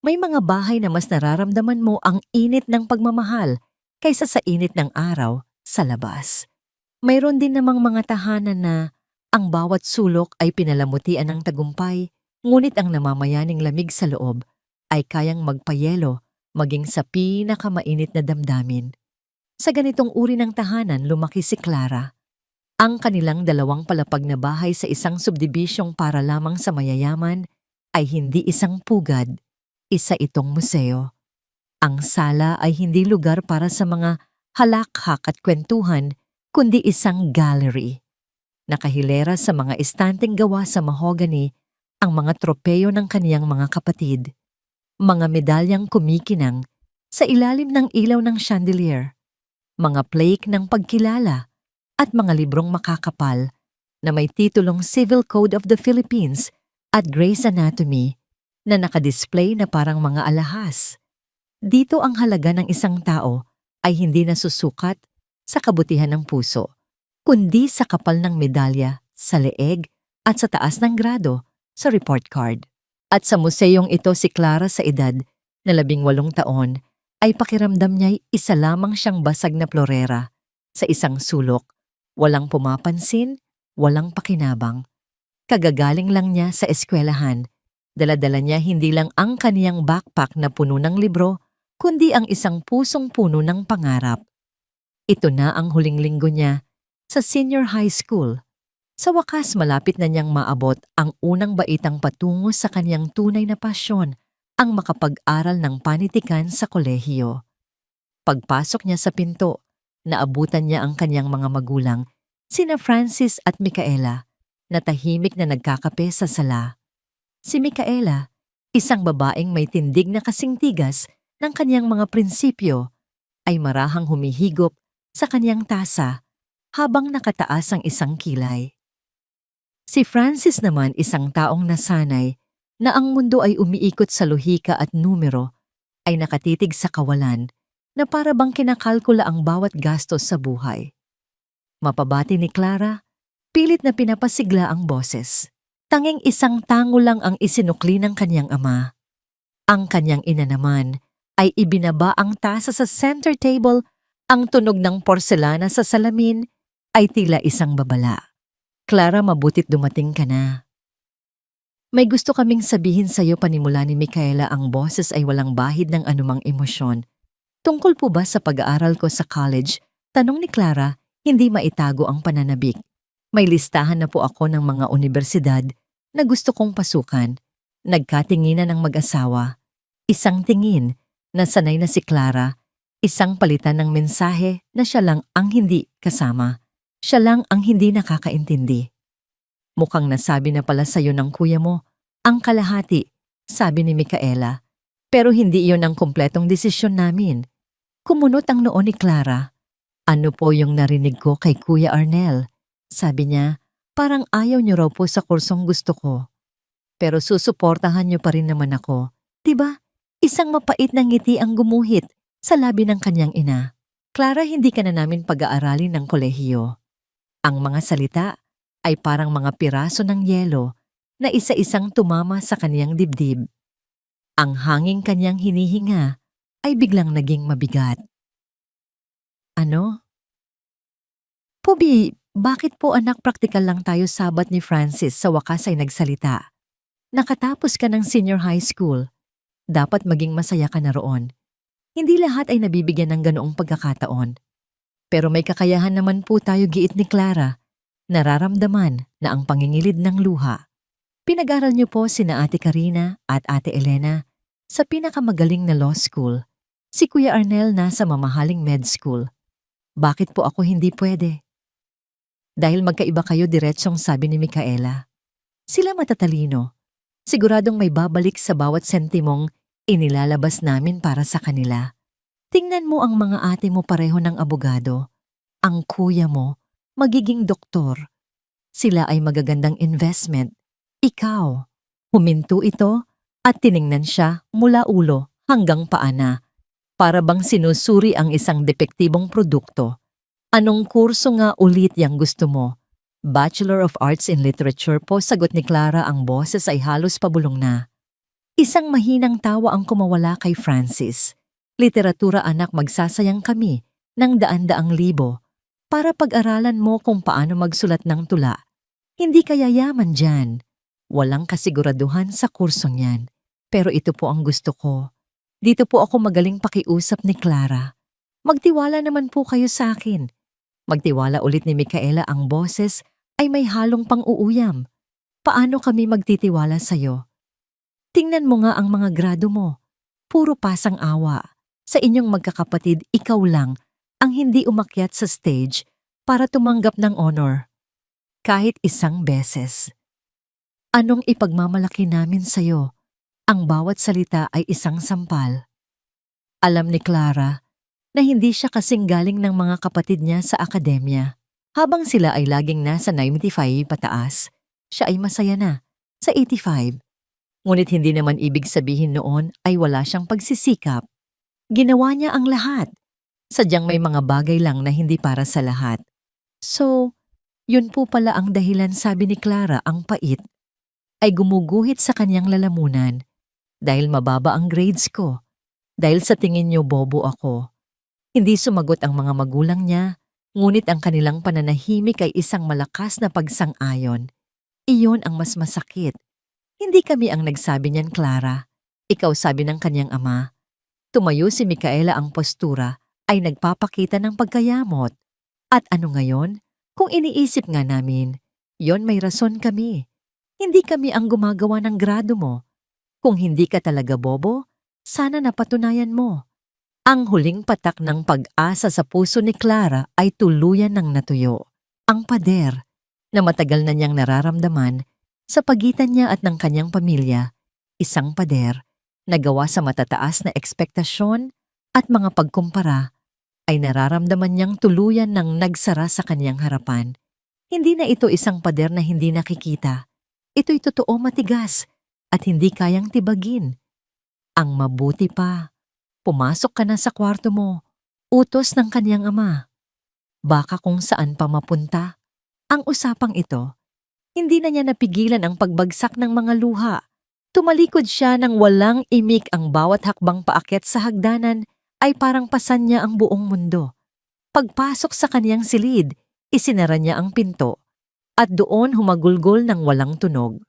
May mga bahay na mas nararamdaman mo ang init ng pagmamahal kaysa sa init ng araw sa labas. Mayroon din namang mga tahanan na ang bawat sulok ay pinalamutian ng tagumpay, ngunit ang namamayaning lamig sa loob ay kayang magpayelo maging sa pinakamainit na damdamin. Sa ganitong uri ng tahanan lumaki si Clara. Ang kanilang dalawang palapag na bahay sa isang subdibisyong para lamang sa mayayaman ay hindi isang pugad, isa itong museo. Ang sala ay hindi lugar para sa mga halakhak at kwentuhan, kundi isang gallery. Nakahilera sa mga estanteng gawa sa mahogany ang mga tropeyo ng kaniyang mga kapatid. Mga medalyang kumikinang sa ilalim ng ilaw ng chandelier, mga plaque ng pagkilala at mga librong makakapal na may titulong Civil Code of the Philippines at Grey's Anatomy na nakadisplay na parang mga alahas. Dito ang halaga ng isang tao ay hindi nasusukat sa kabutihan ng puso, kundi sa kapal ng medalya, sa leeg at sa taas ng grado sa report card. At sa museyong ito si Clara sa edad na 18 taon ay pakiramdam niya'y isa lamang siyang basag na florera sa isang sulok, walang pumapansin, walang pakinabang. Kagagaling lang niya sa eskwelahan. Dala-dala niya hindi lang ang kaniyang backpack na puno ng libro, kundi ang isang pusong puno ng pangarap. Ito na ang huling linggo niya sa senior high school. Sa wakas malapit na niyang maabot ang unang baitang patungo sa kaniyang tunay na pasyon, ang makapag-aral ng panitikan sa kolehiyo. Pagpasok niya sa pinto, naabutan niya ang kaniyang mga magulang, sina Francis at Micaela, na tahimik na nagkakape sa sala. Si Micaela, isang babaeng may tindig na kasing tigas ng kaniyang mga prinsipyo, ay marahang humihigop sa kaniyang tasa habang nakataas ang isang kilay. Si Francis naman isang taong nasanay na ang mundo ay umiikot sa lohika at numero, ay nakatitig sa kawalan na para bang kinakalkula ang bawat gastos sa buhay. Mapabati ni Clara, pilit na pinapasigla ang boses. Tanging isang tango lang ang isinukli ng kanyang ama. Ang kanyang ina naman ay ibinaba ang tasa sa center table, ang tunog ng porselana sa salamin ay tila isang babala. Clara, mabutit dumating ka na. May gusto kaming sabihin sa iyo, panimula ni Micaela, ang boses ay walang bahid ng anumang emosyon. Tungkol po ba sa pag-aaral ko sa college? Tanong ni Clara, hindi maitago ang pananabik. May listahan na po ako ng mga universidad na gusto kong pasukan. Nagkatinginan ng mag-asawa. Isang tingin na sanay na si Clara, isang palitan ng mensahe na siya lang ang hindi kasama. Siya lang ang hindi nakakaintindi. Mukhang nasabi na pala sa'yo ng kuya mo ang kalahati, sabi ni Micaela. Pero hindi iyon ang kumpletong desisyon namin. Kumunot ang noo ni Clara. Ano po yung narinig ko kay Kuya Arnel? Sabi niya, parang ayaw niyo raw po sa kursong gusto ko. Pero susuportahan niyo pa rin naman ako. Diba? Isang mapait na ngiti ang gumuhit sa labi ng kanyang ina. Clara, hindi ka na namin pag-aaralin ng kolehiyo. Ang mga salita ay parang mga piraso ng yelo na isa-isang tumama sa kaniyang dibdib. Ang hanging kanyang hinihinga ay biglang naging mabigat. Ano? Pobi, bakit po anak, praktikal lang tayo, sabat ni Francis sa wakas ay nagsalita. Nakatapos ka ng senior high school. Dapat maging masaya ka na roon. Hindi lahat ay nabibigyan ng ganoong pagkakataon. Pero may kakayahan naman po tayo, giit ni Clara. Nararamdaman na ang pangingilid ng luha. Pinag-aral niyo po sina Ate Karina at Ate Elena sa pinakamagaling na law school. Si Kuya Arnel nasa mamahaling med school. Bakit po ako hindi pwede? Dahil magkaiba kayo, diretsong sabi ni Micaela. Sila matatalino. Siguradong may babalik sa bawat sentimong inilalabas namin para sa kanila. Tingnan mo ang mga ate mo, pareho ng abogado. Ang kuya mo, magiging doktor. Sila ay magagandang investment. Ikaw, huminto ito at tiningnan siya mula ulo hanggang paa na. Para bang sinusuri ang isang depektibong produkto. Anong kurso nga ulit yang gusto mo? Bachelor of Arts in Literature po, sagot ni Clara, ang boses ay halos pabulong na. Isang mahinang tawa ang kumawala kay Francis. Literatura anak, magsasayang kami ng daan-daang libo para pag-aralan mo kung paano magsulat ng tula. Hindi ka yayaman dyan. Walang kasiguraduhan sa kursong yan. Pero ito po ang gusto ko. Dito po ako magaling pakiusap ni Clara. Magtiwala naman po kayo sa akin. Magtiwala ulit ni Micaela, ang boses ay may halong pang-uuyam. Paano kami magtitiwala sa'yo? Tingnan mo nga ang mga grado mo. Puro pasang awa. Sa inyong magkakapatid, ikaw lang ang hindi umakyat sa stage para tumanggap ng honor. Kahit isang beses. Anong ipagmamalaki namin sa'yo? Ang bawat salita ay isang sampal. Alam ni Clara na hindi siya kasing galing ng mga kapatid niya sa akademya. Habang sila ay laging nasa 95 pataas, siya ay masaya na sa 85. Ngunit hindi naman ibig sabihin noon ay wala siyang pagsisikap. Ginawa niya ang lahat. Sadyang may mga bagay lang na hindi para sa lahat. So, yun po pala ang dahilan, sabi ni Clara, ang pait ay gumuguhit sa kanyang lalamunan dahil mababa ang grades ko. Dahil sa tingin niyo bobo ako. Hindi sumagot ang mga magulang niya, ngunit ang kanilang pananahimik ay isang malakas na pagsang-ayon. Iyon ang mas masakit. Hindi kami ang nagsabi niyan, Clara. Ikaw, sabi ng kanyang ama. Tumayo si Micaela, ang postura ay nagpapakita ng pagkayamot. At ano ngayon? Kung iniisip nga namin, yon may rason kami. Hindi kami ang gumagawa ng grado mo. Kung hindi ka talaga bobo, sana napatunayan mo. Ang huling patak ng pag-asa sa puso ni Clara ay tuluyan ng natuyo. Ang pader na matagal na niyang nararamdaman sa pagitan niya at ng kanyang pamilya, isang pader na gawa sa matataas na ekspektasyon at mga pagkumpara, ay nararamdaman niyang tuluyan ng nagsara sa kanyang harapan. Hindi na ito isang pader na hindi nakikita. Ito'y totoo, matigas at hindi kayang tibagin. Ang mabuti pa, pumasok ka na sa kwarto mo, utos ng kanyang ama. Baka kung saan pa mapunta. Ang usapang ito, hindi na niya napigilan ang pagbagsak ng mga luha. Tumalikod siya nang walang imik, ang bawat hakbang paakyat sa hagdanan ay parang pasan niya ang buong mundo. Pagpasok sa kaniyang silid, isinara niya ang pinto at doon humagulgol ng walang tunog.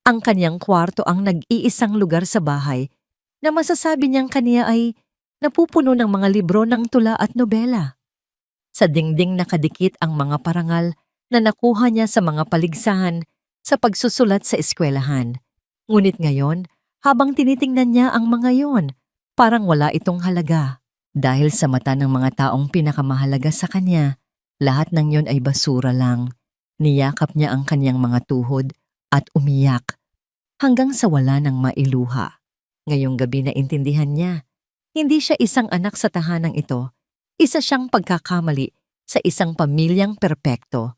Ang kaniyang kwarto ang nag-iisang lugar sa bahay na masasabi niyang kaniya ay napupuno ng mga libro ng tula at nobela. Sa dingding nakadikit ang mga parangal na nakuha niya sa mga paligsahan sa pagsusulat sa eskwelahan. Ngunit ngayon, habang tinitingnan niya ang mga yon, parang wala itong halaga. Dahil sa mata ng mga taong pinakamahalaga sa kanya, lahat ng yon ay basura lang. Niyakap niya ang kanyang mga tuhod at umiyak hanggang sa wala nang mailuha. Ngayong gabi na intindihan niya, hindi siya isang anak sa tahanang ito. Isa siyang pagkakamali sa isang pamilyang perpekto.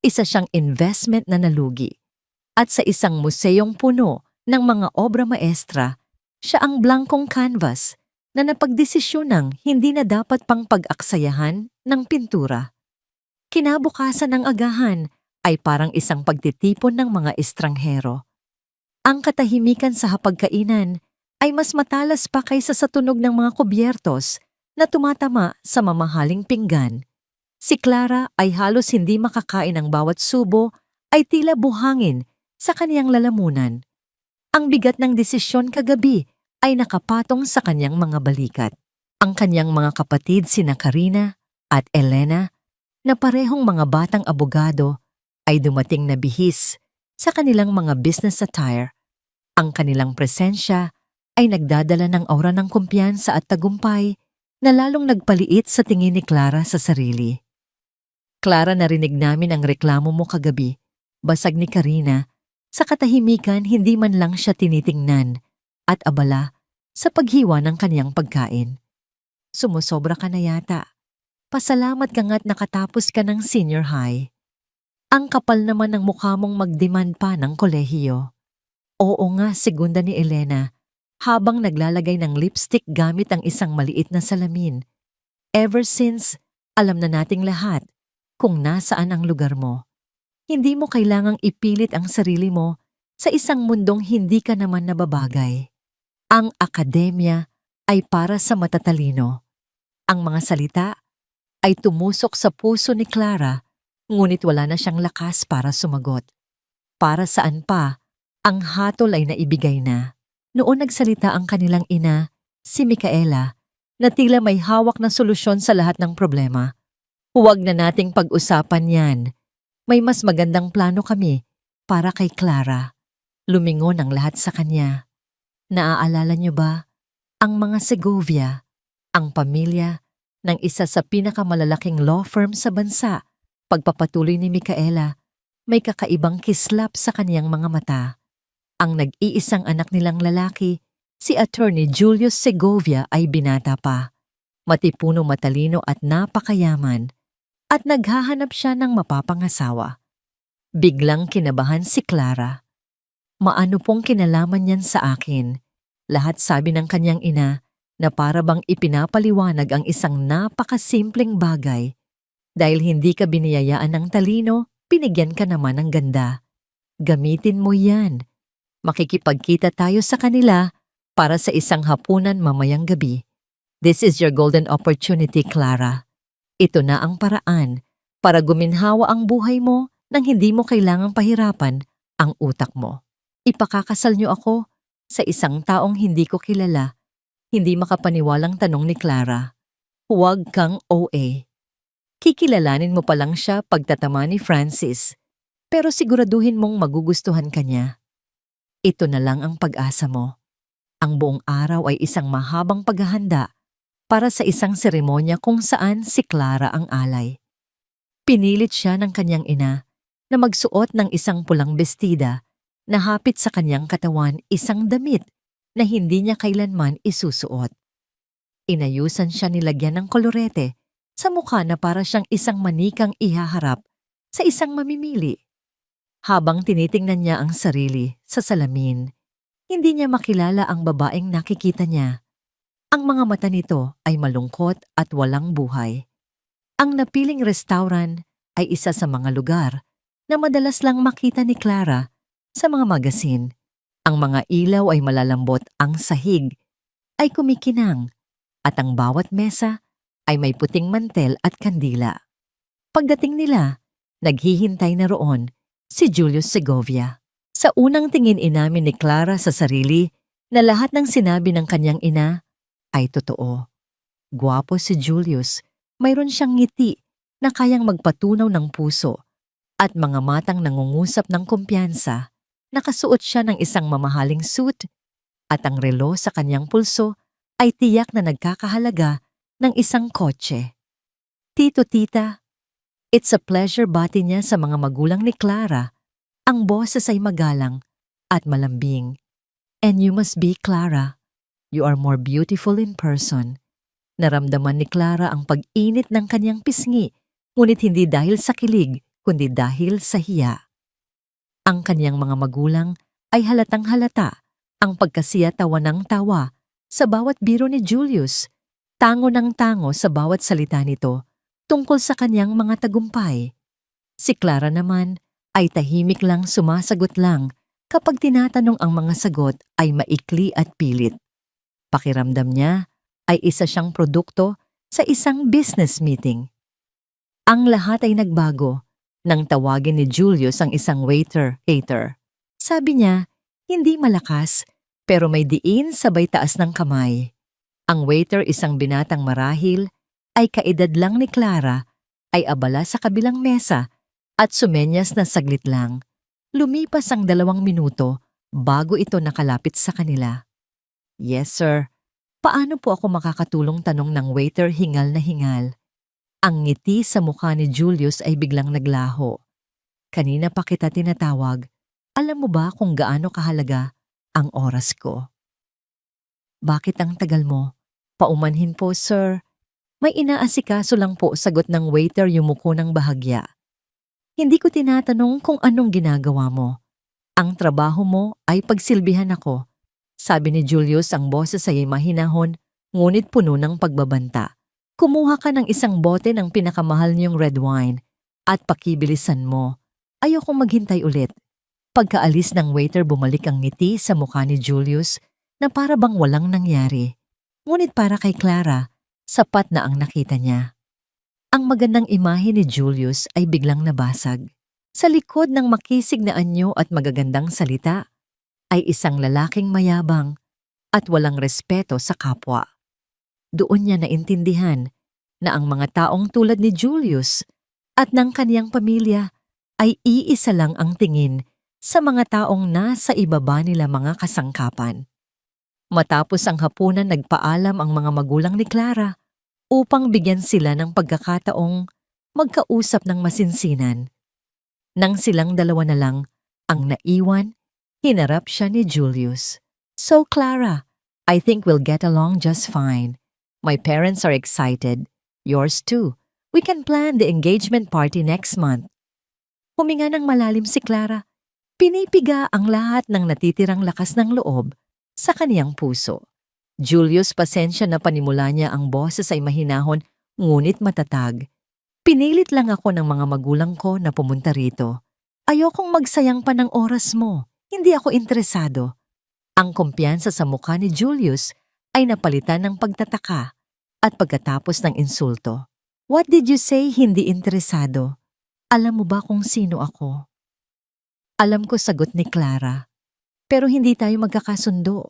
Isa siyang investment na nalugi. At sa isang museyong puno ng mga obra maestra, siya ang blankong canvas na napagdesisyonang hindi na dapat pang pag-aksayahan ng pintura. Kinabukasan ng agahan ay parang isang pagtitipon ng mga estranghero. Ang katahimikan sa hapagkainan ay mas matalas pa kaysa sa tunog ng mga kubyertos na tumatama sa mamahaling pinggan. Si Clara ay halos hindi makakain, ang bawat subo ay tila buhangin sa kaniyang lalamunan. Ang bigat ng desisyon kagabi ay nakapatong sa kanyang mga balikat. Ang kanyang mga kapatid, sina Karina at Elena, na parehong mga batang abogado, ay dumating na bihis sa kanilang mga business attire. Ang kanilang presensya ay nagdadala ng aura ng kumpiyansa at tagumpay na lalong nagpaliit sa tingin ni Clara sa sarili. Clara, narinig namin ang reklamo mo kagabi, basag ni Karina. Sa katahimikan, hindi man lang siya tinitingnan at abala sa paghiwa ng kaniyang pagkain. Sumusobra ka na yata. Pasalamat ka nga't nakatapos ka ng senior high. Ang kapal naman ng mukha mong magdemand pa ng kolehiyo. Oo nga, segunda ni Elena, habang naglalagay ng lipstick gamit ang isang maliit na salamin. Ever since, alam na nating lahat kung nasaan ang lugar mo. Hindi mo kailangang ipilit ang sarili mo sa isang mundong hindi ka naman nababagay. Ang akademya ay para sa matatalino. Ang mga salita ay tumusok sa puso ni Clara, ngunit wala na siyang lakas para sumagot. Para saan pa, ang hatol ay naibigay na. Noon nagsalita ang kanilang ina, si Micaela, na tila may hawak na solusyon sa lahat ng problema. Huwag na nating pag-usapan yan. May mas magandang plano kami para kay Clara. Lumingon ang lahat sa kanya. Naaalala niyo ba ang mga Segovia, ang pamilya ng isa sa pinakamalalaking law firm sa bansa? Pagpapatuloy ni Micaela, may kakaibang kislap sa kaniyang mga mata. Ang nag-iisang anak nilang lalaki, si Attorney Julius Segovia ay binata pa. Matipuno, matalino at napakayaman, at naghahanap siya ng mapapangasawa. Biglang kinabahan si Clara. Maano pong kinalaman niyan sa akin? Lahat sabi ng kanyang ina na para bang ipinapaliwanag ang isang napakasimpleng bagay. Dahil hindi ka biniyayaan ng talino, binigyan ka naman ng ganda. Gamitin mo yan. Makikipagkita tayo sa kanila para sa isang hapunan mamayang gabi. This is your golden opportunity, Clara. Ito na ang paraan para guminhawa ang buhay mo nang hindi mo kailangang pahirapan ang utak mo. Ipakakasal niyo ako sa isang taong hindi ko kilala. Hindi makapaniwalang tanong ni Clara. Huwag kang OA. Kikilalanin mo pa lang siya pagtatama ni Francis, pero siguraduhin mong magugustuhan ka niya. Ito na lang ang pag-asa mo. Ang buong araw ay isang mahabang paghahanda para sa isang seremonya kung saan si Clara ang alay. Pinilit siya ng kanyang ina na magsuot ng isang pulang bestida na hapit sa kanyang katawan, isang damit na hindi niya kailanman isusuot. Inayusan siya nilagyan ng kolorete sa mukha na para siyang isang manikang ihaharap sa isang mamimili. Habang tinitingnan niya ang sarili sa salamin, hindi niya makilala ang babaeng nakikita niya. Ang mga mata nito ay malungkot at walang buhay. Ang napiling restaurant ay isa sa mga lugar na madalas lang makita ni Clara sa mga magasin. Ang mga ilaw ay malalambot, ang sahig ay kumikinang, at ang bawat mesa ay may puting mantel at kandila. Pagdating nila, naghihintay na roon si Julius Segovia. Sa unang tingin inamin ni Clara sa sarili na lahat ng sinabi ng kanyang ina ay totoo. Gwapo si Julius, mayroon siyang ngiti na kayang magpatunaw ng puso at mga matang nangungusap ng kumpiyansa. Nakasuot siya ng isang mamahaling suit at ang relo sa kanyang pulso ay tiyak na nagkakahalaga ng isang kotse. Tito, tita, it's a pleasure bati niya sa mga magulang ni Clara. Ang boses ay magalang at malambing. And you must be Clara. You are more beautiful in person. Naramdaman ni Clara ang pag-init ng kanyang pisngi, ngunit hindi dahil sa kilig, kundi dahil sa hiya. Ang kanyang mga magulang ay halatang halata ang pagkasiya tawa ng tawa sa bawat biro ni Julius, tango ng tango sa bawat salita nito tungkol sa kanyang mga tagumpay. Si Clara naman ay tahimik lang, sumasagot lang kapag tinatanong ang mga sagot ay maikli at pilit. Pakiramdam niya ay isa siyang produkto sa isang business meeting. Ang lahat ay nagbago nang tawagin ni Julius ang isang waiter. Sabi niya, hindi malakas pero may diin sabay taas ng kamay. Ang waiter, isang binatang marahil, ay kaedad lang ni Clara, ay abala sa kabilang mesa at sumenyas na saglit lang. Lumipas ang 2 minuto bago ito nakalapit sa kanila. Yes, sir. Paano po ako makakatulong, tanong ng waiter, hingal na hingal. Ang ngiti sa mukha ni Julius ay biglang naglaho. Kanina pa kita tinatawag. Alam mo ba kung gaano kahalaga ang oras ko? Bakit ang tagal mo? Paumanhin po, sir. May inaasikaso lang po, sagot ng waiter, yumuko ng bahagya. Hindi ko tinatanong kung anong ginagawa mo. Ang trabaho mo ay pagsilbihan ako. Sabi ni Julius, ang boses ay mahinahon, ngunit puno ng pagbabanta. Kumuha ka ng isang bote ng pinakamahal niyong red wine at pakibilisan mo. Ayokong maghintay ulit. Pagkaalis ng waiter, bumalik ang ngiti sa mukha ni Julius na para bang walang nangyari. Ngunit para kay Clara, sapat na ang nakita niya. Ang magandang imahe ni Julius ay biglang nabasag. Sa likod ng makisig na anyo at magagandang salita ay isang lalaking mayabang at walang respeto sa kapwa. Doon niya naintindihan na ang mga taong tulad ni Julius at ng kaniyang pamilya ay iisa lang ang tingin sa mga taong nasa ibaba nila mga kasangkapan. Matapos ang hapunan, nagpaalam ang mga magulang ni Clara upang bigyan sila ng pagkakataong magkausap ng masinsinan. Nang silang dalawa na lang ang naiwan, hinarap siya ni Julius. "So Clara, I think we'll get along just fine. My parents are excited. Yours too. We can plan the engagement party next month." Huminga ng malalim si Clara. Pinipiga ang lahat ng natitirang lakas ng loob sa kaniyang puso. "Julius, pasensya na," panimula niya, ang boses ay mahinahon ngunit matatag. "Pinilit lang ako ng mga magulang ko na pumunta rito. Ayokong magsayang pa ng oras mo. Hindi ako interesado." Ang kumpiyansa sa mukha ni Julius ay napalitan ng pagtataka at pagkatapos ng insulto. "What did you say, hindi interesado? Alam mo ba kung sino ako?" "Alam ko," sagot ni Clara. "Pero hindi tayo magkakasundo.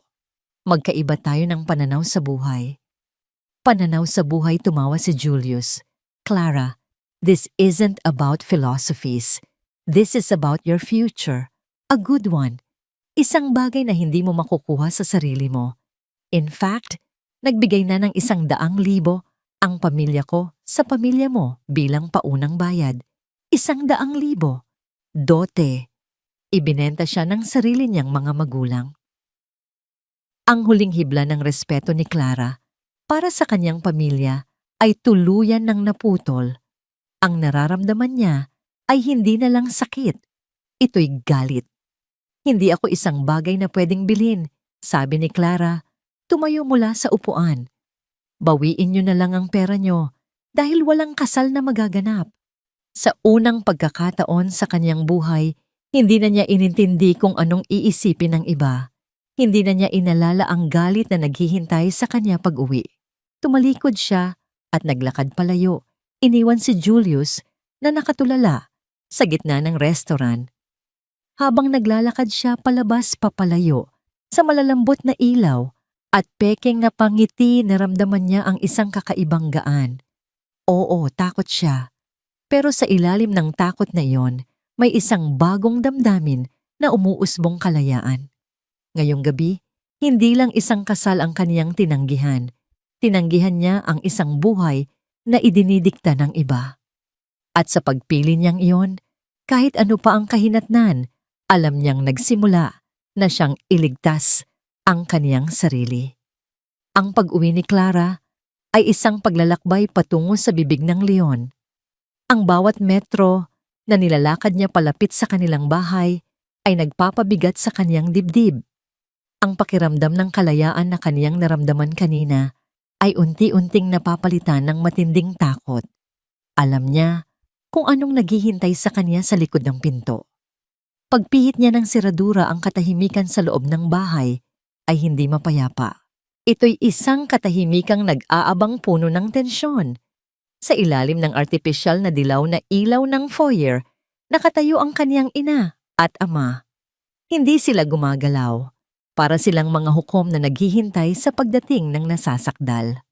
Magkaiba tayo ng pananaw sa buhay." "Pananaw sa buhay?" tumawa si Julius. "Clara, this isn't about philosophies. This is about your future. A good one. Isang bagay na hindi mo makukuha sa sarili mo. In fact, nagbigay na ng 100,000 ang pamilya ko sa pamilya mo bilang paunang bayad. 100,000. Dote." Ibinenta siya ng sarili niyang mga magulang. Ang huling hibla ng respeto ni Clara para sa kanyang pamilya ay tuluyan ng naputol. Ang nararamdaman niya ay hindi na lang sakit. Ito'y galit. "Hindi ako isang bagay na pwedeng bilhin," sabi ni Clara. Tumayo mula sa upuan. "Bawiin niyo na lang ang pera niyo dahil walang kasal na magaganap." Sa unang pagkakataon sa kanyang buhay, hindi na niya inintindi kung anong iisipin ng iba. Hindi na niya inalala ang galit na naghihintay sa kanya pag-uwi. Tumalikod siya at naglakad palayo. Iniwan si Julius na nakatulala sa gitna ng restaurant. Habang naglalakad siya palabas papalayo sa malalambot na ilaw at pekeng na pangiti, naramdaman niya ang isang kakaibang gaan. Oo, takot siya. Pero sa ilalim ng takot na iyon, may isang bagong damdamin na umuusbong kalayaan. Ngayong gabi, hindi lang isang kasal ang kaniyang tinanggihan. Tinanggihan niya ang isang buhay na idinidikta ng iba. At sa pagpili niyang iyon, kahit ano pa ang kahinatnan, alam niyang nagsimula na siyang iligtas ang kaniyang sarili. Ang pag-uwi ni Clara ay isang paglalakbay patungo sa bibig ng leon. Ang bawat metro na nilalakad niya palapit sa kanilang bahay ay nagpapabigat sa kaniyang dibdib. Ang pakiramdam ng kalayaan na kaniyang naramdaman kanina ay unti-unting napapalitan ng matinding takot. Alam niya kung anong naghihintay sa kaniya sa likod ng pinto. Pagpihit niya ng seradura, ang katahimikan sa loob ng bahay ay hindi mapayapa. Ito'y isang katahimikang nag-aabang puno ng tensyon. Sa ilalim ng artipisyal na dilaw na ilaw ng foyer, nakatayo ang kaniyang ina at ama. Hindi sila gumagalaw. Para silang mga hukom na naghihintay sa pagdating ng nasasakdal.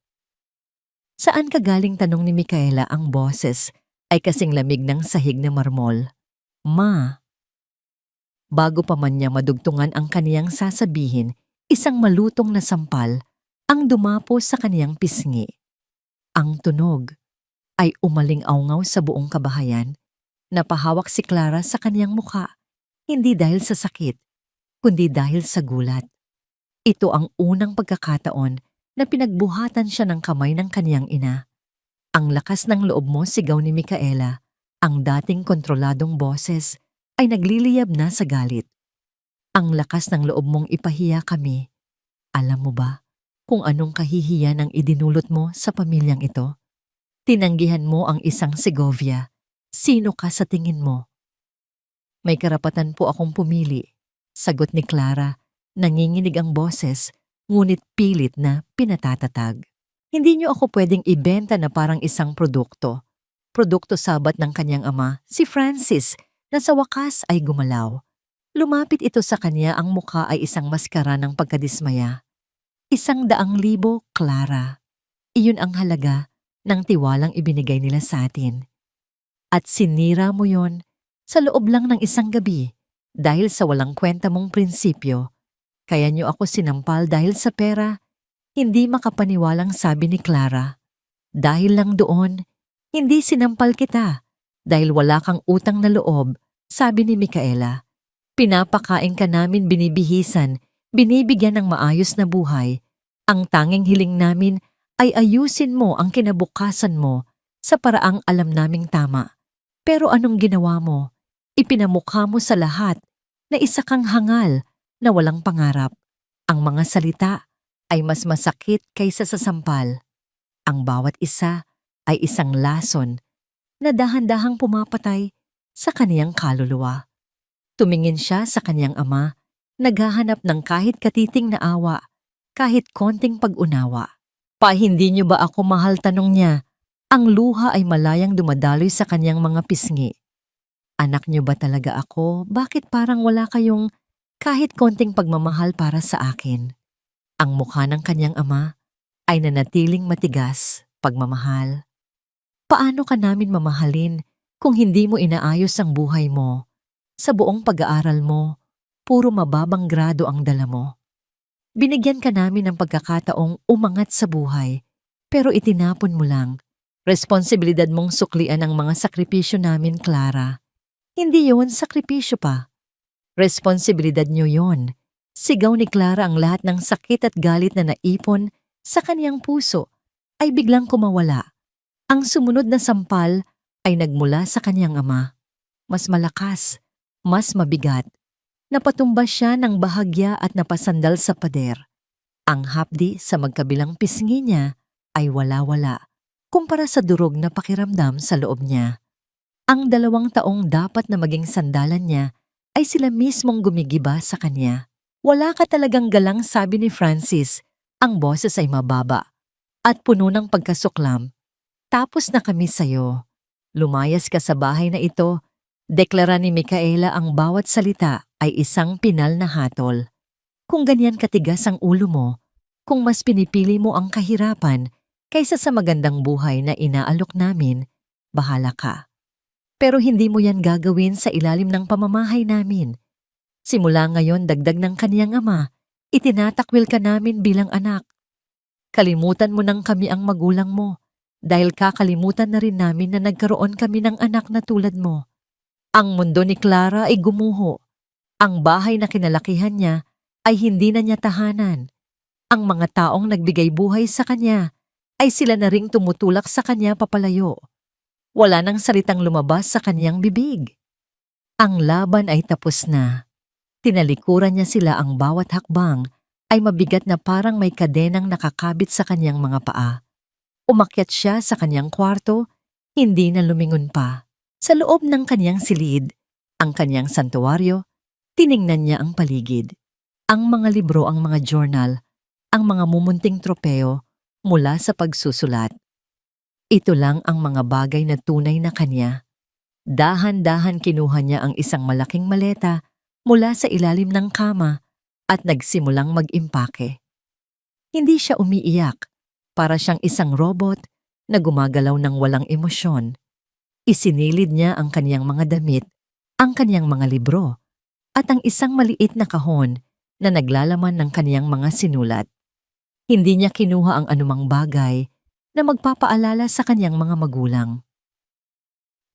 "Saan ka galing?" tanong ni Micaela. Ang boses ay kasing lamig ng sahig na marmol. "Ma." Bago pa man niya madugtungan ang kaniyang sasabihin, isang malutong na sampal ang dumapo sa kaniyang pisngi. Ang tunog ay umaling-awngaw sa buong kabahayan. Napahawak si Clara sa kaniyang mukha, hindi dahil sa sakit, kundi dahil sa gulat. Ito ang unang pagkakataon na pinagbuhatan siya ng kamay ng kaniyang ina. "Ang lakas ng loob mo," sigaw ni Micaela. Ang dating kontroladong boses ay nagliliyab na sa galit. "Ang lakas ng loob mong ipahiya kami. Alam mo ba kung anong kahihiyan ang idinulot mo sa pamilyang ito? Tinanggihan mo ang isang Segovia. Sino ka sa tingin mo?" May karapatan po akong pumili. Sagot ni Clara. Nanginginig ang boses, ngunit pilit na pinatatatag. Hindi niyo ako pwedeng ibenta na parang isang produkto. Produkto sabat ng kanyang ama, si Francis, na sa wakas ay gumalaw. Lumapit ito sa kanya, ang mukha ay isang maskara ng pagkadismaya. 100,000, Clara. Iyon ang halaga ng tiwalang ibinigay nila sa atin. At sinira mo yon sa loob lang ng isang gabi dahil sa walang kwenta mong prinsipyo. Kaya niyo ako sinampal dahil sa pera. Hindi makapaniwalang sabi ni Clara. Dahil lang doon, hindi sinampal kita. Dahil wala kang utang na loob, sabi ni Micaela. Pinapakain ka namin binibihisan, binibigyan ng maayos na buhay. Ang tanging hiling namin ay ayusin mo ang kinabukasan mo sa paraang alam naming tama. Pero anong ginawa mo? Ipinamukha mo sa lahat na isa kang hangal na walang pangarap. Ang mga salita ay mas masakit kaysa sa sampal. Ang bawat isa ay isang lason na dahan-dahang pumapatay sa kaniyang kaluluwa. Tumingin siya sa kanyang ama, naghahanap ng kahit katiting na awa, kahit konting pag-unawa. Pa, hindi niyo ba ako mahal, tanong niya. Ang luha ay malayang dumadaloy sa kanyang mga pisngi. Anak niyo ba talaga ako? Bakit parang wala kayong kahit konting pagmamahal para sa akin? Ang mukha ng kanyang ama ay nanatiling matigas, pagmamahal. Paano ka namin mamahalin kung hindi mo inaayos ang buhay mo? Sa buong pag-aaral mo, puro mababang grado ang dala mo. Binigyan ka namin ng pagkakataong umangat sa buhay, pero itinapon mo lang. Responsibilidad mong suklian ang mga sakripisyo namin, Clara. Hindi yon sakripisyo pa. Responsibilidad niyo yon. Sigaw ni Clara, ang lahat ng sakit at galit na naipon sa kaniyang puso ay biglang kumawala. Ang sumunod na sampal ay nagmula sa kaniyang ama. Mas malakas, mas mabigat. Napatumba siya ng bahagya at napasandal sa pader. Ang hapdi sa magkabilang pisngi niya ay wala-wala kumpara sa durog na pakiramdam sa loob niya. Ang 2 taong dapat na maging sandalan niya ay sila mismong gumigiba sa kanya. Wala ka talagang galang, sabi ni Francis. Ang boses ay mababa at puno ng pagkasuklam. Tapos na kami sayo. Lumayas ka sa bahay na ito. Deklara ni Micaela, ang bawat salita ay isang pinal na hatol. Kung ganyan katigas ang ulo mo, kung mas pinipili mo ang kahirapan kaysa sa magandang buhay na inaalok namin, bahala ka. Pero hindi mo yan gagawin sa ilalim ng pamamahay namin. Simula ngayon, dagdag ng kaniyang ama, itinatakwil ka namin bilang anak. Kalimutan mo nang kami ang magulang mo, dahil kakalimutan na rin namin na nagkaroon kami ng anak na tulad mo. Ang mundo ni Clara ay gumuho. Ang bahay na kinalakihan niya ay hindi na niya tahanan. Ang mga taong nagbigay buhay sa kanya ay sila na ring tumutulak sa kanya papalayo. Wala nang salitang lumabas sa kanyang bibig. Ang laban ay tapos na. Tinalikuran niya sila, ang bawat hakbang ay mabigat na parang may kadenang nakakabit sa kanyang mga paa. Umakyat siya sa kanyang kwarto, hindi na lumingon pa. Sa loob ng kanyang silid, ang kanyang santuwaryo, tiningnan niya ang paligid. Ang mga libro, ang mga journal, ang mga mumunting tropeo mula sa pagsusulat. Ito lang ang mga bagay na tunay na kanya. Dahan-dahan kinuha niya ang isang malaking maleta mula sa ilalim ng kama at nagsimulang mag-impake. Hindi siya umiiyak, para siyang isang robot na gumagalaw ng walang emosyon. Isinilid niya ang kaniyang mga damit, ang kaniyang mga libro, at ang isang maliit na kahon na naglalaman ng kaniyang mga sinulat. Hindi niya kinuha ang anumang bagay na magpapaalala sa kaniyang mga magulang.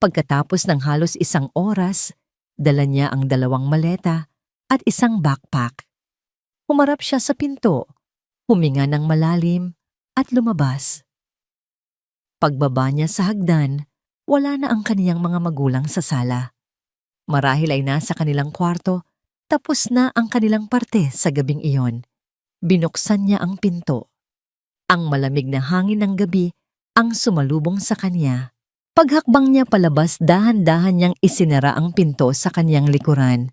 Pagkatapos ng halos 1 oras, dala niya ang 2 maleta at isang backpack. Humarap siya sa pinto, huminga ng malalim at lumabas. Pagbaba niya sa hagdan, wala na ang kaniyang mga magulang sa sala. Marahil ay nasa kanilang kwarto, tapos na ang kanilang parte sa gabing iyon. Binuksan niya ang pinto. Ang malamig na hangin ng gabi ang sumalubong sa kanya. Paghakbang niya palabas, dahan-dahan niyang isinara ang pinto sa kanyang likuran.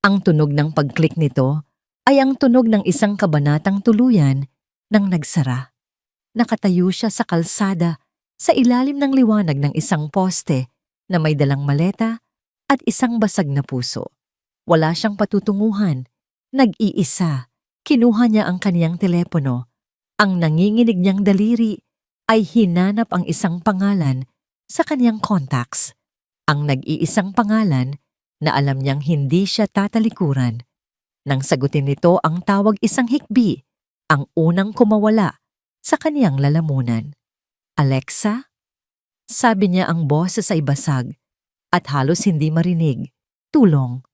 Ang tunog ng pag-click nito ay ang tunog ng isang kabanatang tuluyan nang nagsara. Nakatayo siya sa kalsada sa ilalim ng liwanag ng isang poste na may dalang maleta at isang basag na puso. Wala siyang patutunguhan. Nag-iisa. Kinuha niya ang kaniyang telepono. Ang nanginginig niyang daliri ay hinanap ang isang pangalan sa kaniyang contacts. Ang nag-iisang pangalan na alam niyang hindi siya tatalikuran. Nang sagutin nito ang tawag, isang hikbi, ang unang kumawala sa kaniyang lalamunan. "Alexa?" Sabi niya, ang boses ay basag at halos hindi marinig. "Tulong."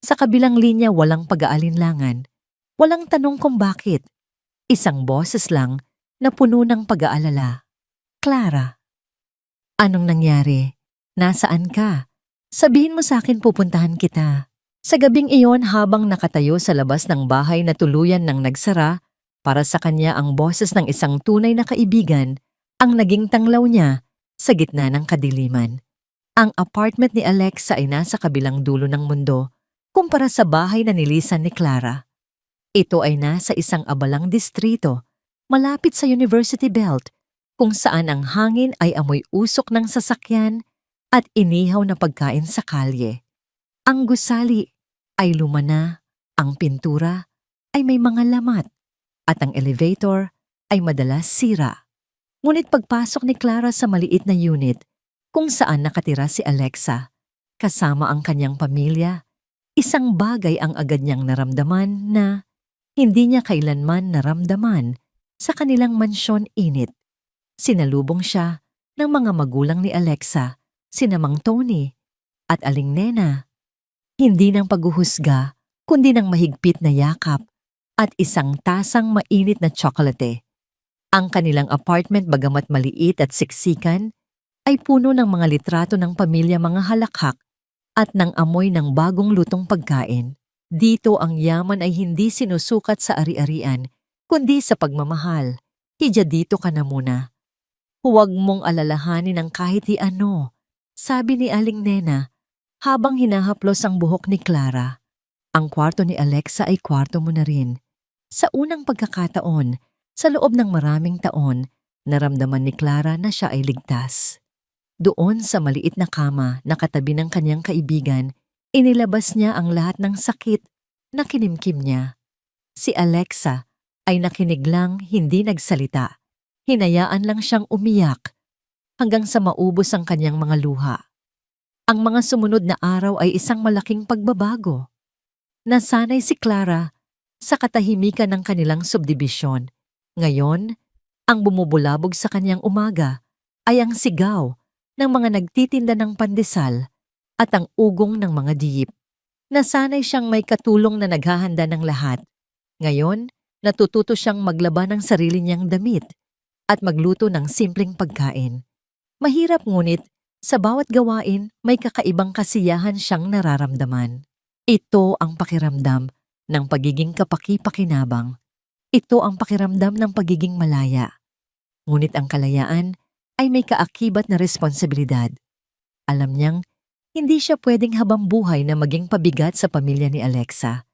Sa kabilang linya walang pag-aalinlangan. Walang tanong kung bakit. Isang boses lang na puno ng pag-aalala. "Clara." "Anong nangyari? Nasaan ka? Sabihin mo sa akin, pupuntahan kita." Sa gabing iyon, habang nakatayo sa labas ng bahay na tuluyan ng nagsara, para sa kanya ang boses ng isang tunay na kaibigan ang naging tanglaw niya sa gitna ng kadiliman. Ang apartment ni Alexa ay nasa kabilang dulo ng mundo kumpara sa bahay na nilisan ni Clara. Ito ay nasa isang abalang distrito, malapit sa University Belt, kung saan ang hangin ay amoy usok ng sasakyan at inihaw na pagkain sa kalye. Ang gusali ay lumana, ang pintura ay may mga lamat, at ang elevator ay madalas sira. Ngunit pagpasok ni Clara sa maliit na unit kung saan nakatira si Alexa, kasama ang kanyang pamilya, isang bagay ang agad niyang naramdaman na hindi niya kailanman naramdaman sa kanilang mansyon: init. Sinalubong siya ng mga magulang ni Alexa, sina Mang Tony at Aling Nena. Hindi ng paghuhusga, kundi ng mahigpit na yakap at isang tasang mainit na tsokolate. Ang kanilang apartment, bagamat maliit at siksikan, ay puno ng mga litrato ng pamilya, mga halakhak at ng amoy ng bagong lutong pagkain. Dito ang yaman ay hindi sinusukat sa ari-arian, kundi sa pagmamahal. "Hidya dito ka na muna. Huwag mong alalahanin ang kahit ano," sabi ni Aling Nena habang hinahaplos ang buhok ni Clara. "Ang kwarto ni Alexa ay kwarto mo na rin." Sa unang pagkakataon, sa loob ng maraming taon, naramdaman ni Clara na siya ay ligtas. Doon sa maliit na kama na katabi ng kanyang kaibigan, inilabas niya ang lahat ng sakit na kinimkim niya. Si Alexa ay nakinig lang, hindi nagsalita. Hinayaan lang siyang umiyak hanggang sa maubos ang kanyang mga luha. Ang mga sumunod na araw ay isang malaking pagbabago. Nasanay si Clara sa katahimikan ng kanilang subdibisyon. Ngayon, ang bumubulabog sa kanyang umaga ay ang sigaw ng mga nagtitinda ng pandesal at ang ugong ng mga diip. Nasanay siyang may katulong na naghahanda ng lahat. Ngayon, natututo siyang maglaba ng sarili niyang damit at magluto ng simpleng pagkain. Mahirap, ngunit sa bawat gawain may kakaibang kasiyahan siyang nararamdaman. Ito ang pakiramdam ng pagiging kapaki-pakinabang. Ito ang pakiramdam ng pagiging malaya. Ngunit ang kalayaan ay may kaakibat na responsibilidad. Alam niyang hindi siya pwedeng habang buhay na maging pabigat sa pamilya ni Alexa.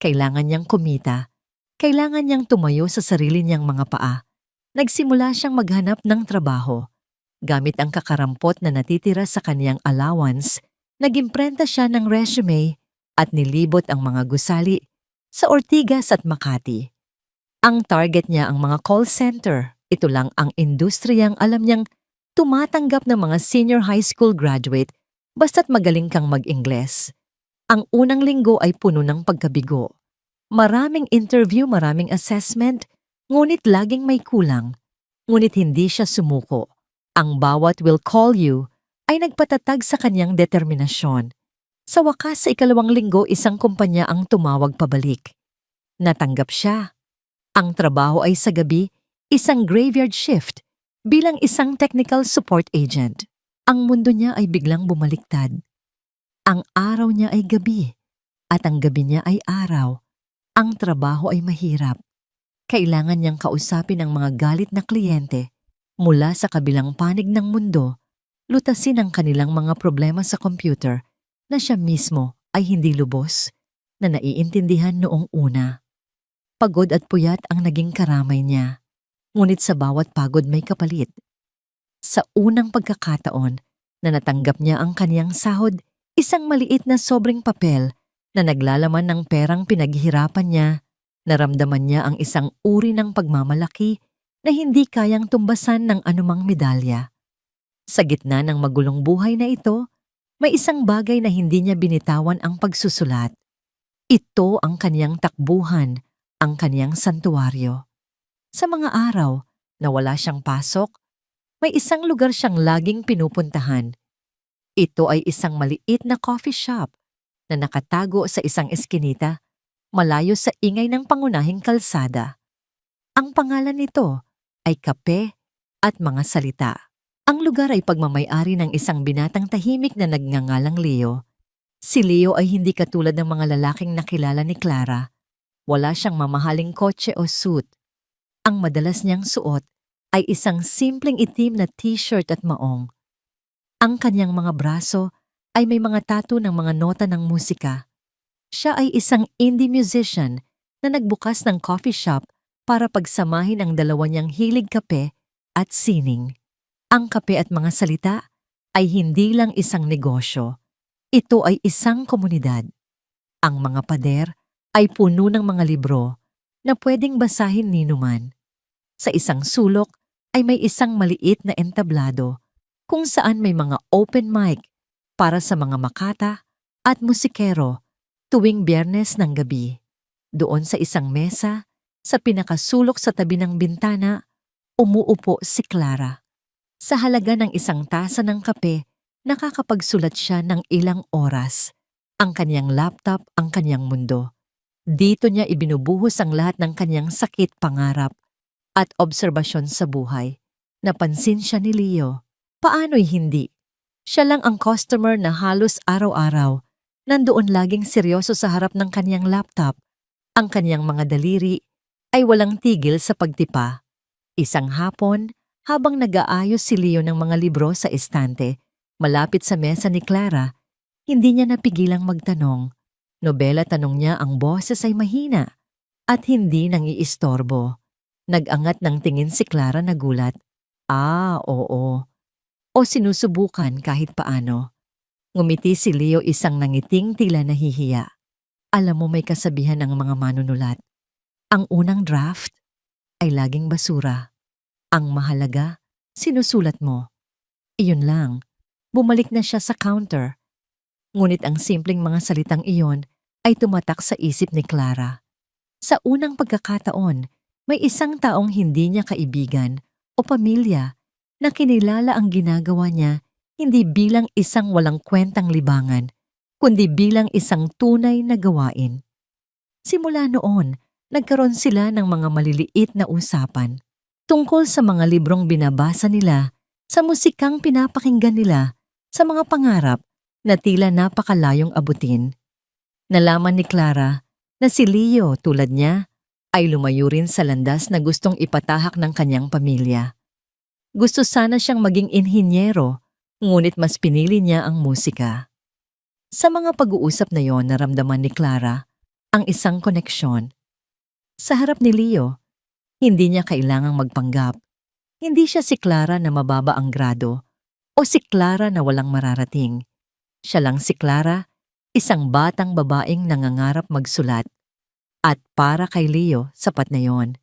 Kailangan niyang kumita. Kailangan niyang tumayo sa sarili niyang mga paa. Nagsimula siyang maghanap ng trabaho. Gamit ang kakarampot na natitira sa kaniyang allowance, nagimprenta siya ng resume at nilibot ang mga gusali sa Ortigas at Makati. Ang target niya ang mga call center. Ito lang ang industriyang alam niyang tumatanggap ng mga senior high school graduate basta't magaling kang mag-Ingles. Ang unang linggo ay puno ng pagkabigo. Maraming interview, maraming assessment, ngunit laging may kulang. Ngunit hindi siya sumuko. Ang bawat "will call you" ay nagpatatag sa kanyang determinasyon. Sa wakas, sa ikalawang linggo, isang kumpanya ang tumawag pabalik. Natanggap siya. Ang trabaho ay sa gabi, isang graveyard shift, bilang isang technical support agent. Ang mundo niya ay biglang bumaliktad. Ang araw niya ay gabi, at ang gabi niya ay araw. Ang trabaho ay mahirap. Kailangan niyang kausapin ang mga galit na kliyente mula sa kabilang panig ng mundo lutasin ang kanilang mga problema sa computer na siya mismo ay hindi lubos na naiintindihan noong una. Pagod at puyat ang naging karamay niya, ngunit sa bawat pagod may kapalit. Sa unang pagkakataon na natanggap niya ang kaniyang sahod, isang maliit na sobrang papel na naglalaman ng perang pinaghihirapan niya, naramdaman niya ang isang uri ng pagmamalaki na hindi kayang tumbasan ng anumang medalya. Sa gitna ng magulong buhay na ito, may isang bagay na hindi niya binitawan ang pagsusulat. Ito ang kaniyang takbuhan, ang kaniyang santuwaryo. Sa mga araw na wala siyang pasok, may isang lugar siyang laging pinupuntahan. Ito ay isang maliit na coffee shop na nakatago sa isang eskinita, malayo sa ingay ng pangunahing kalsada. Ang pangalan nito ay Kape at Mga Salita. Ang lugar ay pagmamay-ari ng isang binatang tahimik na nagngangalang Leo. Si Leo ay hindi katulad ng mga lalaking nakilala ni Clara. Wala siyang mamahaling kotse o suit. Ang madalas niyang suot ay isang simpleng itim na t-shirt at maong. Ang kanyang mga braso ay may mga tattoo ng mga nota ng musika. Siya ay isang indie musician na nagbukas ng coffee shop para pagsamahin ang dalawa niyang hilig kape at sining. Ang Kape at Mga Salita ay hindi lang isang negosyo. Ito ay isang komunidad. Ang mga pader ay puno ng mga libro na pwedeng basahin ninuman. Sa isang sulok ay may isang maliit na entablado kung saan may mga open mic para sa mga makata at musikero tuwing Biyernes ng gabi. Doon sa isang mesa, sa pinakasulok sa tabi ng bintana, umuupo si Clara. Sa halaga ng isang tasa ng kape, nakakapagsulat siya ng ilang oras. Ang kanyang laptop ang kanyang mundo. Dito niya ibinubuhos ang lahat ng kanyang sakit pangarap at obserbasyon sa buhay. Napansin siya ni Leo. Paano'y hindi? Siya lang ang customer na halos araw-araw. Nandoon laging seryoso sa harap ng kanyang laptop. Ang kanyang mga daliri ay walang tigil sa pagtipa. Isang hapon, habang nag-aayos si Leo ng mga libro sa estante, malapit sa mesa ni Clara, hindi niya napigilang magtanong. Nobela tanong niya, ang boses ay mahina at hindi nang iistorbo. Nag-angat ng tingin si Clara na gulat. Oo. O sinusubukan kahit paano. Ngumiti si Leo, isang nangiting tila nahihiya. Alam mo, may kasabihan ng mga manunulat. Ang unang draft ay laging basura. Ang mahalaga, sinusulat mo. Iyon lang. Bumalik na siya sa counter. Ngunit ang simpleng mga salitang iyon ay tumatak sa isip ni Clara. Sa unang pagkakataon, may isang taong hindi niya kaibigan o pamilya na kinilala ang ginagawa niya hindi bilang isang walang kwentang libangan, kundi bilang isang tunay na gawain. Simula noon, nagkaroon sila ng mga maliliit na usapan tungkol sa mga librong binabasa nila, sa musikang pinapakinggan nila, sa mga pangarap na tila napakalayong abutin. Nalaman ni Clara na si Leo tulad niya ay lumayo rin sa landas na gustong ipatahak ng kanyang pamilya. Gusto sana siyang maging inhinyero, ngunit mas pinili niya ang musika. Sa mga pag-uusap na yon, naramdaman ni Clara ang isang koneksyon. Sa harap ni Leo, hindi niya kailangang magpanggap. Hindi siya si Clara na mababa ang grado o si Clara na walang mararating. Siya lang si Clara, isang batang babaeng nangangarap magsulat. At para kay Leo, sapat na yon.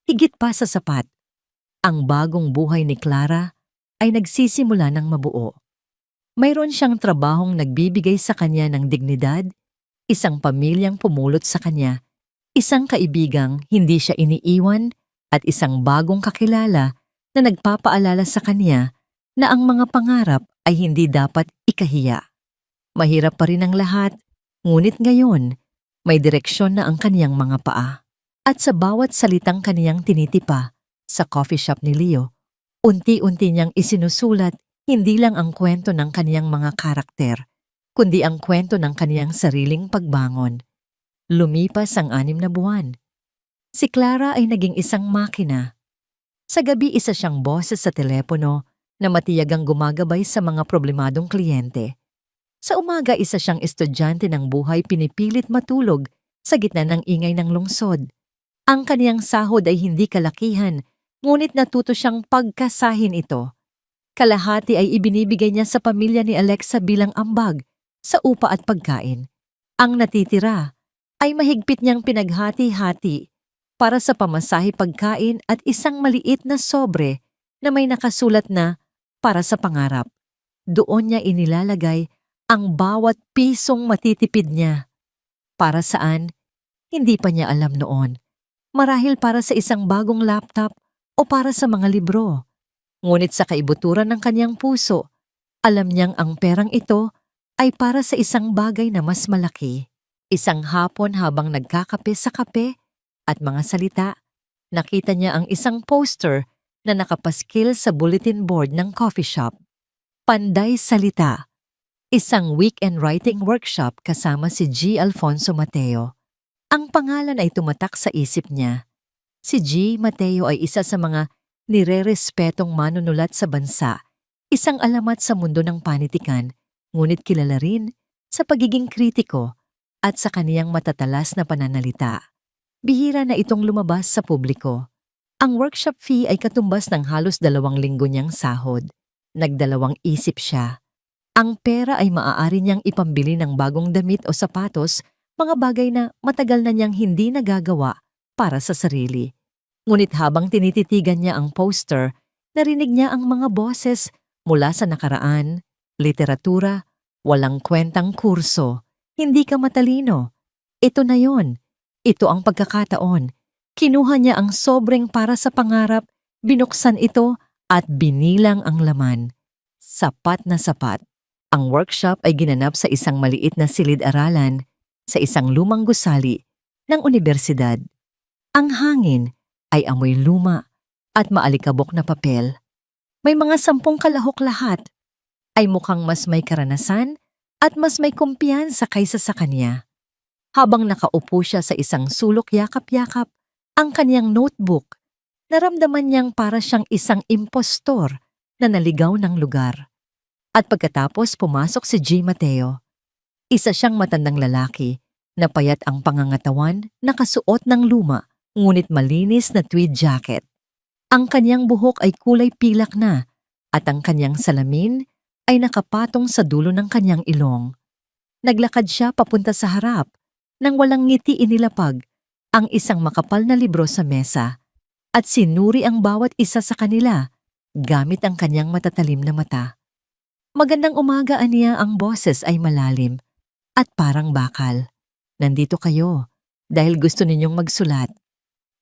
Higit pa sa sapat, ang bagong buhay ni Clara ay nagsisimula ng mabuo. Mayroon siyang trabahong nagbibigay sa kanya ng dignidad, isang pamilyang pumulot sa kanya, isang kaibigang hindi siya iniiwan, at isang bagong kakilala na nagpapaalala sa kanya na ang mga pangarap ay hindi dapat ikahiya. Mahirap pa rin ang lahat, ngunit ngayon, may direksyon na ang kaniyang mga paa. At sa bawat salitang kaniyang tinitipa sa coffee shop ni Leo, unti-unti niyang isinusulat hindi lang ang kwento ng kaniyang mga karakter, kundi ang kwento ng kaniyang sariling pagbangon. Lumipas ang 6 na buwan. Si Clara ay naging isang makina. Sa gabi, isa siyang boses sa telepono na matiyagang gumagabay sa mga problemadong kliyente. Sa umaga, isa siyang estudyante ng buhay pinipilit matulog sa gitna ng ingay ng lungsod. Ang kaniyang sahod ay hindi kalakihan, ngunit natuto siyang pagkasahin ito. Kalahati ay ibinibigay niya sa pamilya ni Alexa bilang ambag sa upa at pagkain. Ang natitira ay mahigpit niyang pinaghati-hati para sa pamasahe, pagkain at isang maliit na sobre na may nakasulat na para sa pangarap. Doon niya inilalagay ang bawat pisong matitipid niya. Para saan? Hindi pa niya alam noon. Marahil para sa isang bagong laptop o para sa mga libro. Ngunit sa kaibuturan ng kanyang puso, alam niyang ang perang ito ay para sa isang bagay na mas malaki. Isang hapon habang nagkakape sa kape at mga salita, nakita niya ang isang poster na nakapaskil sa bulletin board ng coffee shop. Panday Salita. Isang weekend writing workshop kasama si G. Alfonso Mateo. Ang pangalan ay tumatak sa isip niya. Si G. Mateo ay isa sa mga nirerespetong manunulat sa bansa, isang alamat sa mundo ng panitikan, ngunit kilala rin sa pagiging kritiko at sa kaniyang matatalas na pananalita. Bihira na itong lumabas sa publiko. Ang workshop fee ay katumbas ng halos 2 linggo niyang sahod. Nagdalawang isip siya. Ang pera ay maaari niyang ipambili ng bagong damit o sapatos, mga bagay na matagal na niyang hindi nagagawa para sa sarili. Ngunit habang tinititigan niya ang poster, narinig niya ang mga boses mula sa nakaraan, literatura, walang kwentang kurso, hindi ka matalino. Ito na yon. Ito ang pagkakataon. Kinuha niya ang sobreng para sa pangarap, binuksan ito at binilang ang laman. Sapat na sapat. Ang workshop ay ginanap sa isang maliit na silid-aralan sa isang lumang gusali ng unibersidad. Ang hangin ay amoy luma at maalikabok na papel. May mga 10 kalahok lahat. Ay mukhang mas may karanasan at mas may kumpiyansa kaysa sa kanya. Habang nakaupo siya sa isang sulok yakap-yakap ang kaniyang notebook, naramdaman niyang para siyang isang impostor na naligaw ng lugar. At pagkatapos pumasok si G. Mateo. Isa siyang matandang lalaki na payat ang pangangatawan, nakasuot ng luma ngunit malinis na tweed jacket. Ang kanyang buhok ay kulay pilak na at ang kanyang salamin ay nakapatong sa dulo ng kanyang ilong. Naglakad siya papunta sa harap nang walang ngiti inilapag ang isang makapal na libro sa mesa at sinuri ang bawat isa sa kanila gamit ang kanyang matatalim na mata. Magandang umaga, aniya. Ang boses ay malalim at parang bakal. Nandito kayo dahil gusto ninyong magsulat.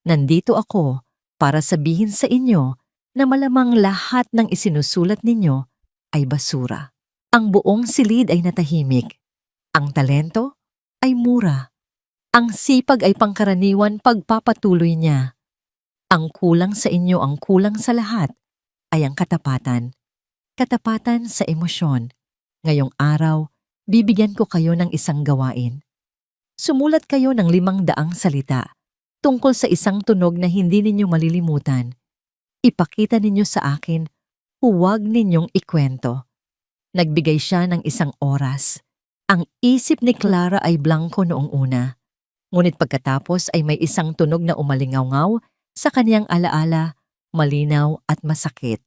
Nandito ako para sabihin sa inyo na malamang lahat ng isinusulat ninyo ay basura. Ang buong silid ay natahimik. Ang talento ay mura. Ang sipag ay pangkaraniwan, pagpapatuloy niya. Ang kulang sa inyo, ang kulang sa lahat ay ang katapatan. Katapatan sa emosyon. Ngayong araw, bibigyan ko kayo ng isang gawain. Sumulat kayo ng 500 salita tungkol sa isang tunog na hindi ninyo malilimutan. Ipakita ninyo sa akin, huwag ninyong ikwento. Nagbigay siya ng 1 oras. Ang isip ni Clara ay blanko noong una. Ngunit pagkatapos ay may isang tunog na umalingaw-ngaw sa kaniyang alaala, malinaw at masakit.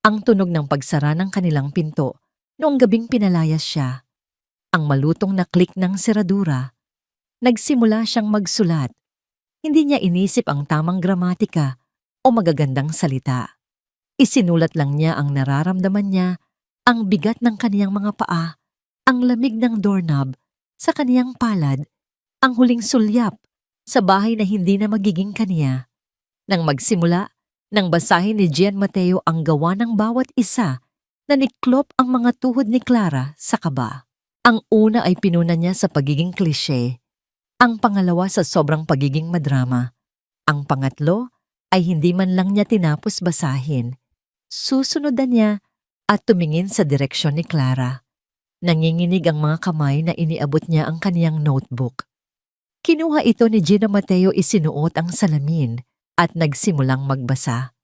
Ang tunog ng pagsara ng kanilang pinto noong gabing pinalayas siya. Ang malutong na klik ng seradura. Nagsimula siyang magsulat. Hindi niya inisip ang tamang gramatika o magagandang salita. Isinulat lang niya ang nararamdaman niya, ang bigat ng kaniyang mga paa, ang lamig ng doorknob sa kaniyang palad, ang huling sulyap sa bahay na hindi na magiging kaniya. Nang magsimula, nang basahin ni Gian Mateo ang gawa ng bawat isa, naniklop ang mga tuhod ni Clara sa kaba. Ang una ay pinuna niya sa pagiging klise, ang pangalawa sa sobrang pagiging madrama, ang pangatlo ay hindi man lang niya tinapos basahin. Susunod niya at tumingin sa direksyon ni Clara. Nanginginig ang mga kamay na iniabot niya ang kaniyang notebook. Kinuha ito ni Gina Mateo, isinuot ang salamin at nagsimulang magbasa.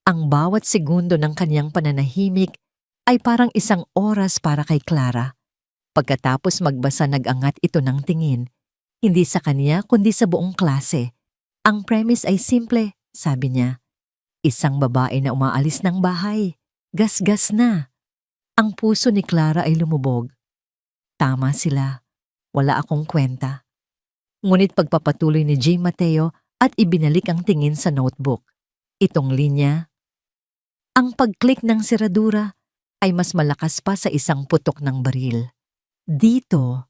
Ang bawat segundo ng kanyang pananahimik ay parang isang oras para kay Clara. Pagkatapos magbasa nag-angat ito ng tingin, hindi sa kanya kundi sa buong klase. Ang premise ay simple, sabi niya. Isang babae na umaalis ng bahay. Gas-gas na. Ang puso ni Clara ay lumubog. Tama sila. Wala akong kwenta. Ngunit pagpapatuloy ni J. Mateo at ibinalik ang tingin sa notebook. Itong linya. Ang pag-click ng seradura ay mas malakas pa sa isang putok ng baril. Dito,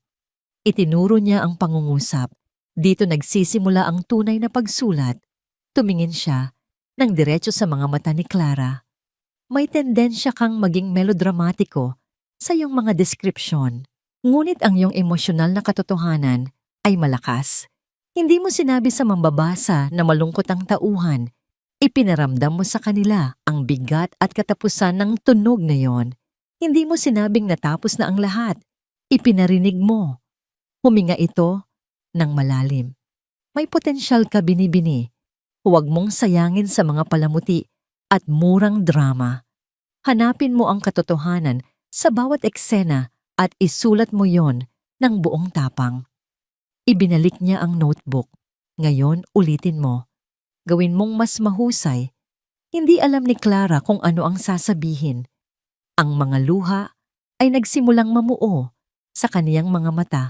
itinuro niya ang pangungusap. Dito nagsisimula ang tunay na pagsulat. Tumingin siya ng diretso sa mga mata ni Clara. May tendensya kang maging melodramatiko sa iyong mga deskripsyon. Ngunit ang iyong emosyonal na katotohanan ay malakas. Hindi mo sinabi sa mambabasa na malungkot ang tauhan. Ipinaramdam mo sa kanila ang bigat at katapusan ng tunog na yon. Hindi mo sinabing natapos na ang lahat. Ipinarinig mo. Huminga ito ng malalim. May potensyal ka binibini. Huwag mong sayangin sa mga palamuti at murang drama. Hanapin mo ang katotohanan sa bawat eksena at isulat mo yon ng buong tapang. Ibinalik niya ang notebook. Ngayon, ulitin mo. Gawin mong mas mahusay. Hindi alam ni Clara kung ano ang sasabihin. Ang mga luha ay nagsimulang mamuo sa kaniyang mga mata.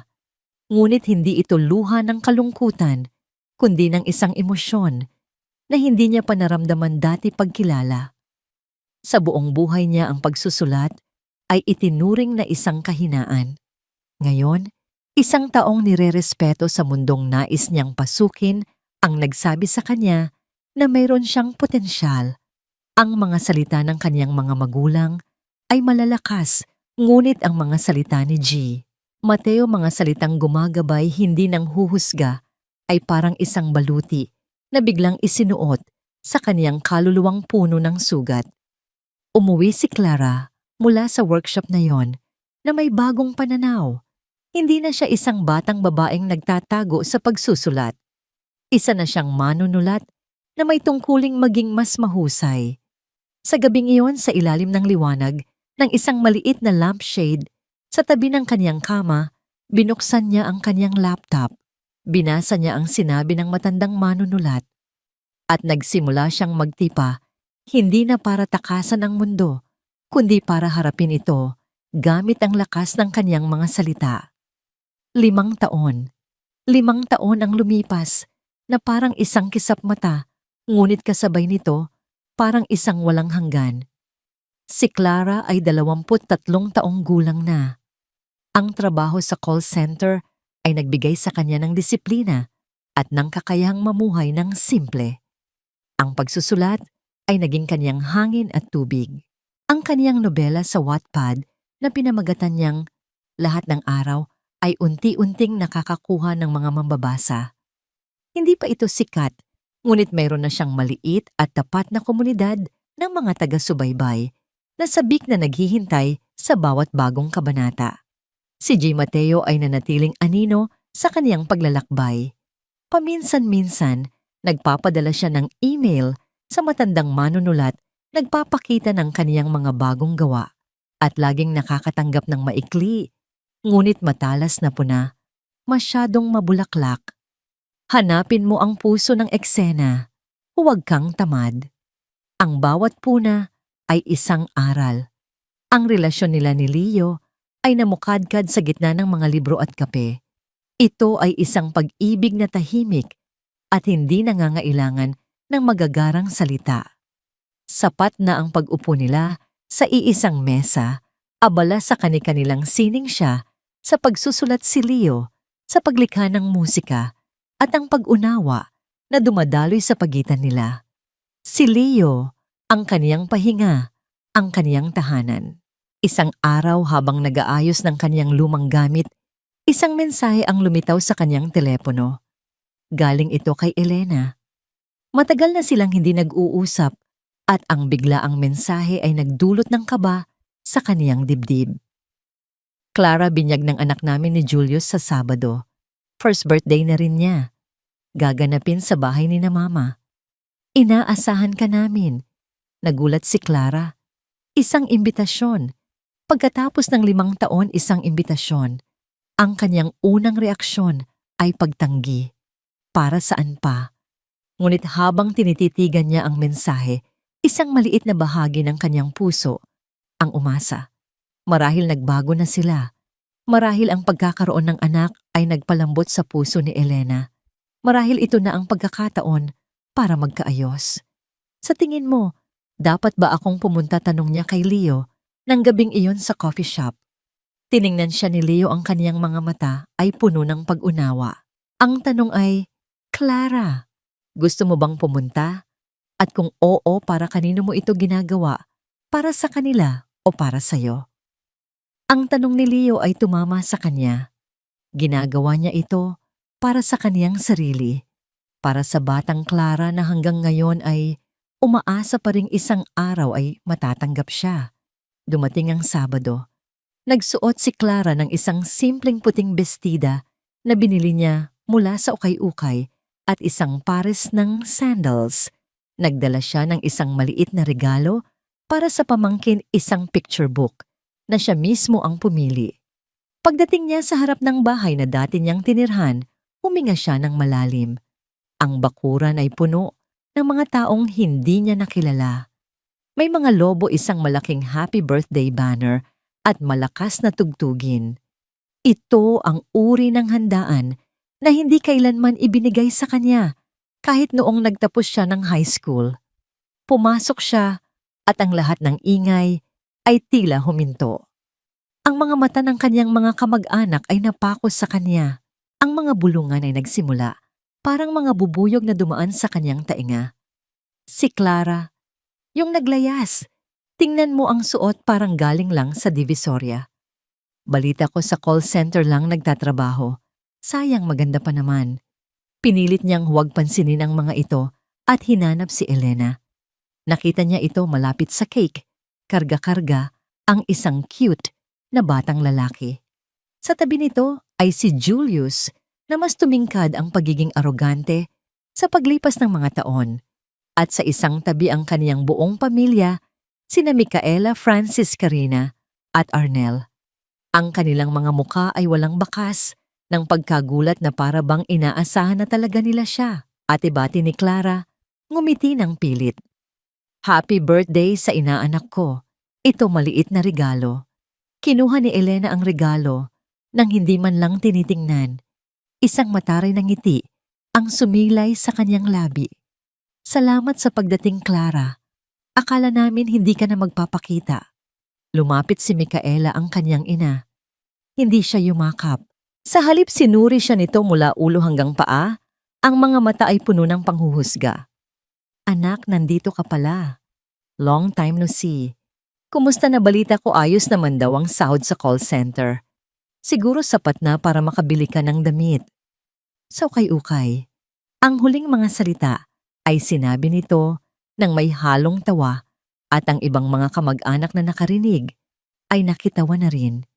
Ngunit hindi ito luha ng kalungkutan, kundi ng isang emosyon na hindi niya pa naramdaman dati pagkilala. Sa buong buhay niya ang pagsusulat ay itinuring na isang kahinaan. Ngayon, isang taong nirerespeto sa mundong nais niyang pasukin ang nagsabi sa kanya na mayroon siyang potensyal. Ang mga salita ng kaniyang mga magulang ay malalakas, ngunit ang mga salita ni G. Mateo, mga salitang gumagabay hindi nang huhusga, ay parang isang baluti na biglang isinuot sa kaniyang kaluluwang puno ng sugat. Umuwi si Clara mula sa workshop na yon na may bagong pananaw. Hindi na siya isang batang babaeng nagtatago sa pagsusulat. Isa na siyang manunulat na may tungkuling maging mas mahusay. Sa gabing iyon, sa ilalim ng liwanag ng isang maliit na lampshade sa tabi ng kaniyang kama, binuksan niya ang kaniyang laptop. Binasa niya ang sinabi ng matandang manunulat. At nagsimula siyang magtipa, hindi na para takasan ang mundo, kundi para harapin ito gamit ang lakas ng kaniyang mga salita. 5 taon. 5 taon ang lumipas na parang isang kisap mata, ngunit kasabay nito parang isang walang hanggan. Si Clara ay 23 taong gulang na. Ang trabaho sa call center ay nagbigay sa kanya ng disiplina at ng kakayahang mamuhay ng simple. Ang pagsusulat ay naging kanyang hangin at tubig. Ang kaniyang nobela sa Wattpad na pinamagatan niyang Lahat ng Araw ay unti-unting nakakakuha ng mga mambabasa. Hindi pa ito sikat, ngunit mayroon na siyang maliit at tapat na komunidad ng mga taga-subaybay na sabik na naghihintay sa bawat bagong kabanata. Si J. Mateo ay nanatiling anino sa kaniyang paglalakbay. Paminsan-minsan, nagpapadala siya ng email sa matandang manunulat, nagpapakita ng kaniyang mga bagong gawa at laging nakakatanggap ng maikli, ngunit matalas na puna, masyadong mabulaklak. Hanapin mo ang puso ng eksena, huwag kang tamad. Ang bawat puna ay isang aral. Ang relasyon nila ni Leo ay namukadkad sa gitna ng mga libro at kape. Ito ay isang pag-ibig na tahimik at hindi nangangailangan ng magagarang salita. Sapat na ang pag-upo nila sa iisang mesa, abala sa kani-kanilang sining siya sa pagsusulat si Leo, sa paglikha ng musika at ang pag-unawa na dumadaloy sa pagitan nila. Si Leo, ang kaniyang pahinga, ang kaniyang tahanan. Isang araw habang nag-aayos ng kaniyang lumang gamit, isang mensahe ang lumitaw sa kaniyang telepono. Galing ito kay Elena. Matagal na silang hindi nag-uusap at ang biglaang mensahe ay nagdulot ng kaba sa kaniyang dibdib. Clara, binyag ng anak namin ni Julius sa Sabado. First birthday na rin niya. Gaganapin sa bahay ni na Mama. Inaasahan ka namin. Nagulat si Clara. Isang imbitasyon. Pagkatapos ng 5 taon, isang imbitasyon. Ang kanyang unang reaksyon ay pagtanggi. Para saan pa? Ngunit habang tinititigan niya ang mensahe, isang maliit na bahagi ng kanyang puso ang umasa. Marahil nagbago na sila. Marahil ang pagkakaroon ng anak ay nagpalambot sa puso ni Elena. Marahil ito na ang pagkakataon para magkaayos. Sa tingin mo, dapat ba akong pumunta, tanong niya kay Leo nang gabing iyon sa coffee shop? Tiningnan siya ni Leo, ang kaniyang mga mata ay puno ng pag-unawa. Ang tanong ay, Clara, gusto mo bang pumunta? At kung oo, para kanino mo ito ginagawa? Para sa kanila o para sa'yo? Ang tanong ni Leo ay tumama sa kanya. Ginagawa niya ito para sa kaniyang sarili. Para sa batang Clara na hanggang ngayon ay umaasa pa ring isang araw ay matatanggap siya. Dumating ang Sabado. Nagsuot si Clara ng isang simpleng puting bestida na binili niya mula sa ukay-ukay at isang pares ng sandals. Nagdala siya ng isang maliit na regalo para sa pamangkin, isang picture book na siya mismo ang pumili. Pagdating niya sa harap ng bahay na dati niyang tinirhan, huminga siya ng malalim. Ang bakuran ay puno ng mga taong hindi niya nakilala. May mga lobo, isang malaking happy birthday banner at malakas na tugtugin. Ito ang uri ng handaan na hindi kailanman ibinigay sa kanya kahit noong nagtapos siya ng high school. Pumasok siya at ang lahat ng ingay ay tila huminto. Ang mga mata ng kanyang mga kamag-anak ay napakos sa kanya. Ang mga bulungan ay nagsimula, parang mga bubuyog na dumaan sa kanyang tainga. Si Clara, yung naglayas. Tingnan mo ang suot, parang galing lang sa Divisoria. Balita ko sa call center lang nagtatrabaho. Sayang, maganda pa naman. Pinilit niyang huwag pansinin ang mga ito at hinanap si Elena. Nakita niya ito malapit sa cake. Karga-karga ang isang cute na batang lalaki. Sa tabi nito ay si Julius na mas tumingkad ang pagiging arogante sa paglipas ng mga taon. At sa isang tabi ang kaniyang buong pamilya, sina Micaela, Francis, Karina at Arnel. Ang kanilang mga muka ay walang bakas ng pagkagulat na para bang inaasahan na talaga nila siya. Ate-bati ni Clara, ngumiti ng pilit. Happy birthday sa inaanak ko. Ito maliit na regalo. Kinuha ni Elena ang regalo nang hindi man lang tinitingnan. Isang mataray na ngiti ang sumilay sa kanyang labi. Salamat sa pagdating, Clara. Akala namin hindi ka na magpapakita. Lumapit si Micaela, ang kanyang ina. Hindi siya yumakap. Sa halip sinuri siya nito mula ulo hanggang paa. Ang mga mata ay puno ng panghuhusga. Anak, nandito ka pala. Long time no see. Kumusta na? Balita ko ayos naman daw ang sahod sa call center. Siguro sapat na para makabili ka ng damit. Sa ukay-ukay, ang huling mga salita ay sinabi nito nang may halong tawa at ang ibang mga kamag-anak na nakarinig ay nakitawa na rin.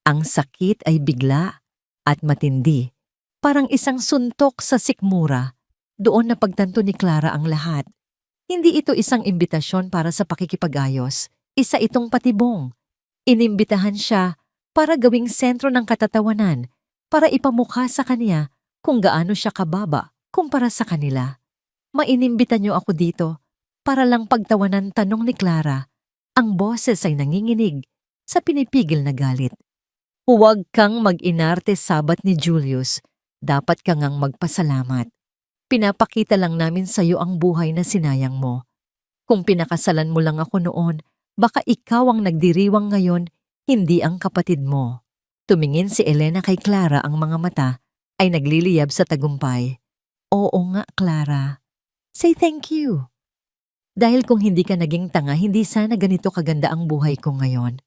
Ang sakit ay bigla at matindi. Parang isang suntok sa sikmura. Doon na pagtanto ni Clara ang lahat. Hindi ito isang imbitasyon para sa pakikipag-ayos. Isa itong patibong. Inimbitahan siya para gawing sentro ng katatawanan, para ipamukha sa kanya kung gaano siya kababa kumpara sa kanila. Mainimbita niyo ako dito para lang pagtawanan, tanong ni Clara. Ang boses ay nanginginig sa pinipigil na galit. Huwag kang mag-inarte, sabat ni Julius. Dapat kang ngang magpasalamat. Pinapakita lang namin sa iyo ang buhay na sinayang mo. Kung pinakasalan mo lang ako noon, baka ikaw ang nagdiriwang ngayon, hindi ang kapatid mo. Tumingin si Elena kay Clara, ang mga mata ay nagliliyab sa tagumpay. Oo nga, Clara. Say thank you. Dahil kung hindi ka naging tanga, hindi sana ganito kaganda ang buhay ko ngayon.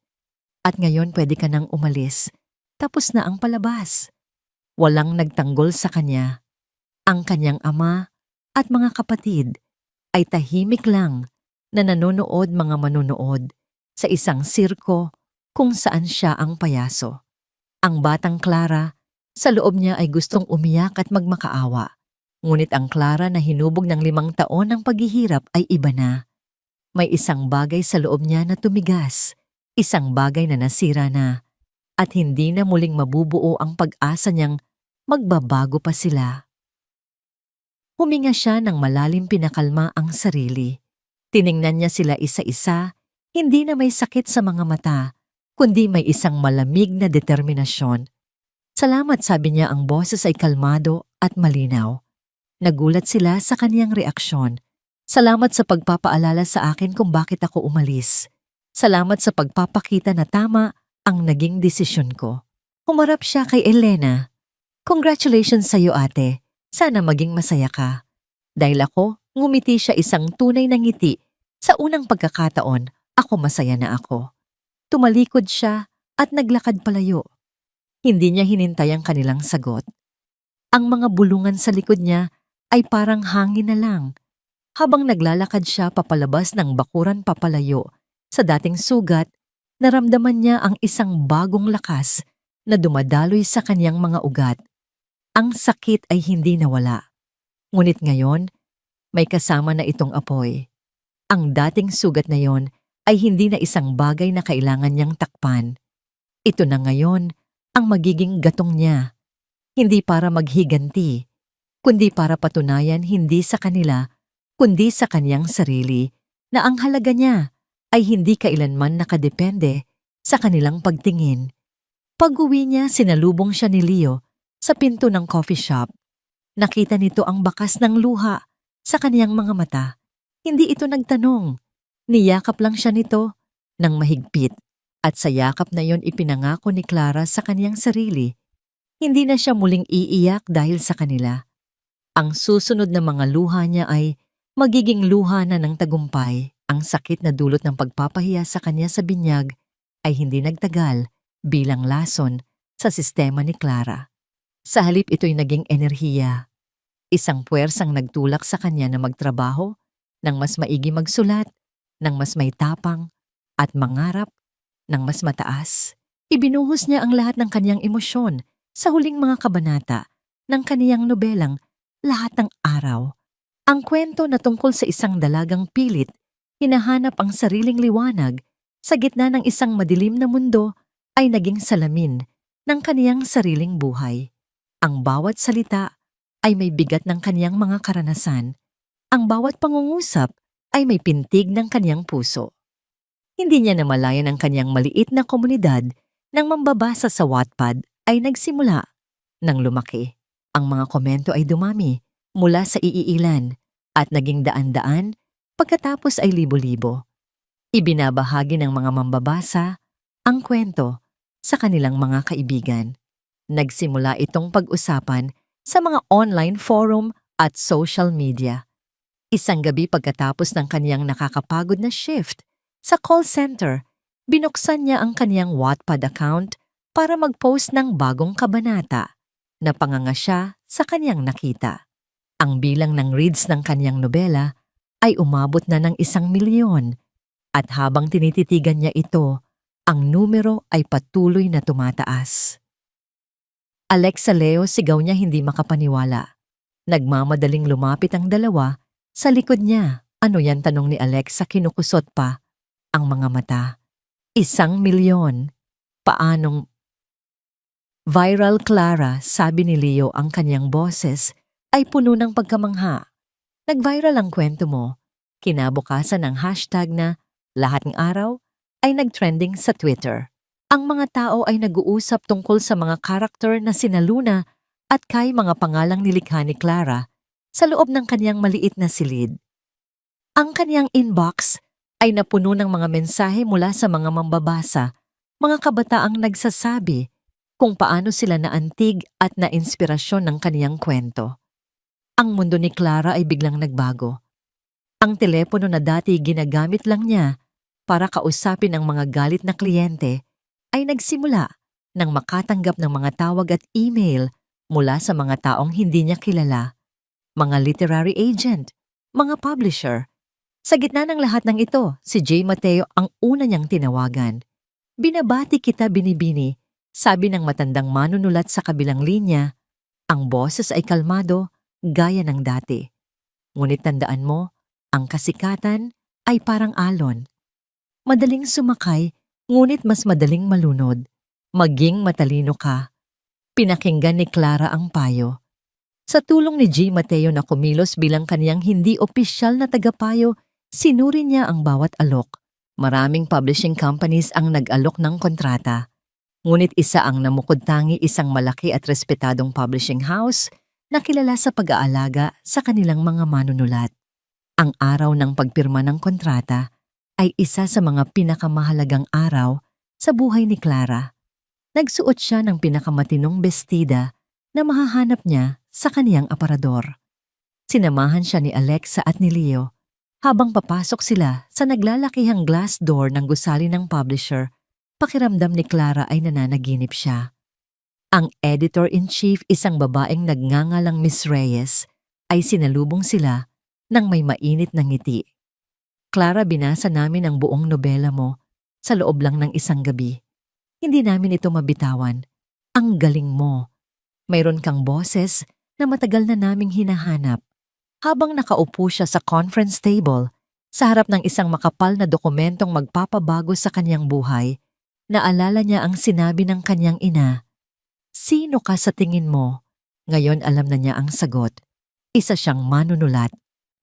At ngayon pwede ka nang umalis. Tapos na ang palabas. Walang nagtanggol sa kanya. Ang kanyang ama at mga kapatid ay tahimik lang na nanonood, mga manunood sa isang sirko kung saan siya ang payaso. Ang batang Clara, sa loob niya ay gustong umiyak at magmakaawa. Ngunit ang Clara na hinubog ng 5 taon ng paghihirap ay iba na. May isang bagay sa loob niya na tumigas, isang bagay na nasira na, at hindi na muling mabubuo ang pag-asa niyang magbabago pa sila. Huminga siya ng malalim, pinakalma ang sarili. Tiningnan niya sila isa-isa, hindi na may sakit sa mga mata, kundi may isang malamig na determinasyon. Salamat, sabi niya, ang boses ay kalmado at malinaw. Nagulat sila sa kaniyang reaksyon. Salamat sa pagpapaalala sa akin kung bakit ako umalis. Salamat sa pagpapakita na tama ang naging desisyon ko. Humarap siya kay Elena. Congratulations sa iyo, ate. Sana maging masaya ka. Dahil ako, ngumiti siya, isang tunay na ngiti. Sa unang pagkakataon, ako masaya na ako. Tumalikod siya at naglakad palayo. Hindi niya hinintay ang kanilang sagot. Ang mga bulungan sa likod niya ay parang hangin na lang. Habang naglalakad siya papalabas ng bakuran papalayo sa dating sugat, naramdaman niya ang isang bagong lakas na dumadaloy sa kanyang mga ugat. Ang sakit ay hindi nawala. Ngunit ngayon, may kasama na itong apoy. Ang dating sugat na yon ay hindi na isang bagay na kailangan niyang takpan. Ito na ngayon ang magiging gatong niya. Hindi para maghiganti, kundi para patunayan hindi sa kanila, kundi sa kanyang sarili na ang halaga niya ay hindi kailanman nakadepende sa kanilang pagtingin. Pag-uwi niya, sinalubong siya ni Leo sa pinto ng coffee shop. Nakita nito ang bakas ng luha sa kaniyang mga mata. Hindi ito nagtanong. Niyakap lang siya nito ng mahigpit. At sa yakap na yon ipinangako ni Clara sa kaniyang sarili. Hindi na siya muling iiyak dahil sa kanila. Ang susunod na mga luha niya ay magiging luha na ng tagumpay. Ang sakit na dulot ng pagpapahiya sa kanya sa binyag ay hindi nagtagal bilang lason sa sistema ni Clara. Sa halip ito'y naging enerhiya. Isang puwersang nagtulak sa kanya na magtrabaho, ng mas maigi magsulat, ng mas may tapang, at mangarap ng mas mataas. Ibinuhos niya ang lahat ng kaniyang emosyon sa huling mga kabanata ng kaniyang nobelang Lahat ng Araw. Ang kwento na tungkol sa isang dalagang pilit, hinahanap ang sariling liwanag sa gitna ng isang madilim na mundo ay naging salamin ng kaniyang sariling buhay. Ang bawat salita ay may bigat ng kaniyang mga karanasan. Ang bawat pangungusap ay may pintig ng kaniyang puso. Hindi niya namalayan ang kanyang maliit na komunidad ng mambabasa sa Wattpad ay nagsimula nang lumaki. Ang mga komento ay dumami mula sa iilan at naging daan-daan, pagkatapos ay libo-libo. Ibinabahagi ng mga mambabasa ang kwento sa kanilang mga kaibigan. Nagsimula itong pag-usapan sa mga online forum at social media. Isang gabi pagkatapos ng kaniyang nakakapagod na shift sa call center, binuksan niya ang kaniyang Wattpad account para mag-post ng bagong kabanata. Napanganga siya sa kaniyang nakita. Ang bilang ng reads ng kaniyang nobela ay umabot na ng 1,000,000 at habang tinititigan niya ito, ang numero ay patuloy na tumataas. Alexa, Leo, sigaw niya, hindi makapaniwala. Nagmamadaling lumapit ang dalawa sa likod niya. Ano yan, tanong ni Alexa, kinukusot pa ang mga mata. 1,000,000. Paanong? Viral, Clara, sabi ni Leo, ang kanyang boses ay puno ng pagkamangha. Nag-viral ang kwento mo. Kinabukasan ng hashtag na Lahat ng Araw ay nag-trending sa Twitter. Ang mga tao ay nag-uusap tungkol sa mga karakter na sina Luna at Kai, mga pangalang nilikha ni Clara sa loob ng kanyang maliit na silid. Ang kanyang inbox ay napuno ng mga mensahe mula sa mga mambabasa, mga kabataang nagsasabi kung paano sila naantig at na-inspirasyon ng kaniyang kwento. Ang mundo ni Clara ay biglang nagbago. Ang telepono na dati ginagamit lang niya para kausapin ang mga galit na kliyente ay nagsimula nang makatanggap ng mga tawag at email mula sa mga taong hindi niya kilala, mga literary agent, mga publisher. Sa gitna ng lahat ng ito, si J. Mateo ang una niyang tinawagan. Binabati kita, binibini, sabi ng matandang manunulat sa kabilang linya. Ang boses ay kalmado, gaya ng dati. Ngunit tandaan mo, ang kasikatan ay parang alon. Madaling sumakay, ngunit mas madaling malunod. Maging matalino ka. Pinakinggan ni Clara ang payo. Sa tulong ni G. Mateo na kumilos bilang kaniyang hindi opisyal na tagapayo, sinuri niya ang bawat alok. Maraming publishing companies ang nag-alok ng kontrata. Ngunit isa ang namukod-tangi, isang malaki at respetadong publishing house na kilala sa pag-aalaga sa kanilang mga manunulat. Ang araw ng pagpirma ng kontrata ay isa sa mga pinakamahalagang araw sa buhay ni Clara. Nagsuot siya ng pinakamatinong bestida na mahahanap niya sa kaniyang aparador. Sinamahan siya ni Alexa at ni Leo habang papasok sila sa naglalakihang glass door ng gusali ng publisher. Pakiramdam ni Clara ay nananaginip siya. Ang editor-in-chief, isang babaeng nagngangalang Miss Reyes, ay sinalubong sila ng may mainit na ngiti. Clara, binasa namin ang buong nobela mo sa loob lang ng isang gabi. Hindi namin ito mabitawan. Ang galing mo. Mayroon kang boses na matagal na naming hinahanap. Habang nakaupo siya sa conference table, sa harap ng isang makapal na dokumentong magpapabago sa kanyang buhay, naalala niya ang sinabi ng kanyang ina. Sino ka sa tingin mo? Ngayon alam na niya ang sagot. Isa siyang manunulat.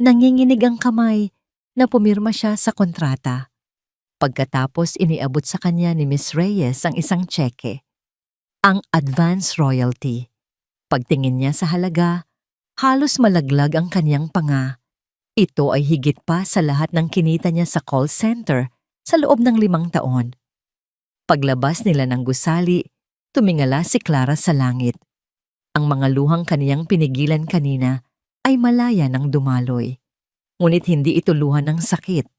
Nanginginig ang kamay na pumirma siya sa kontrata. Pagkatapos iniabot sa kanya ni Miss Reyes ang isang tseke. Ang advance royalty. Pagtingin niya sa halaga, halos malaglag ang kanyang panga. Ito ay higit pa sa lahat ng kinita niya sa call center sa loob ng 5 taon. Paglabas nila ng gusali, tumingala si Clara sa langit. Ang mga luhang kaniyang pinigilan kanina ay malaya ng dumaloy. Ngunit hindi ito luha ng sakit.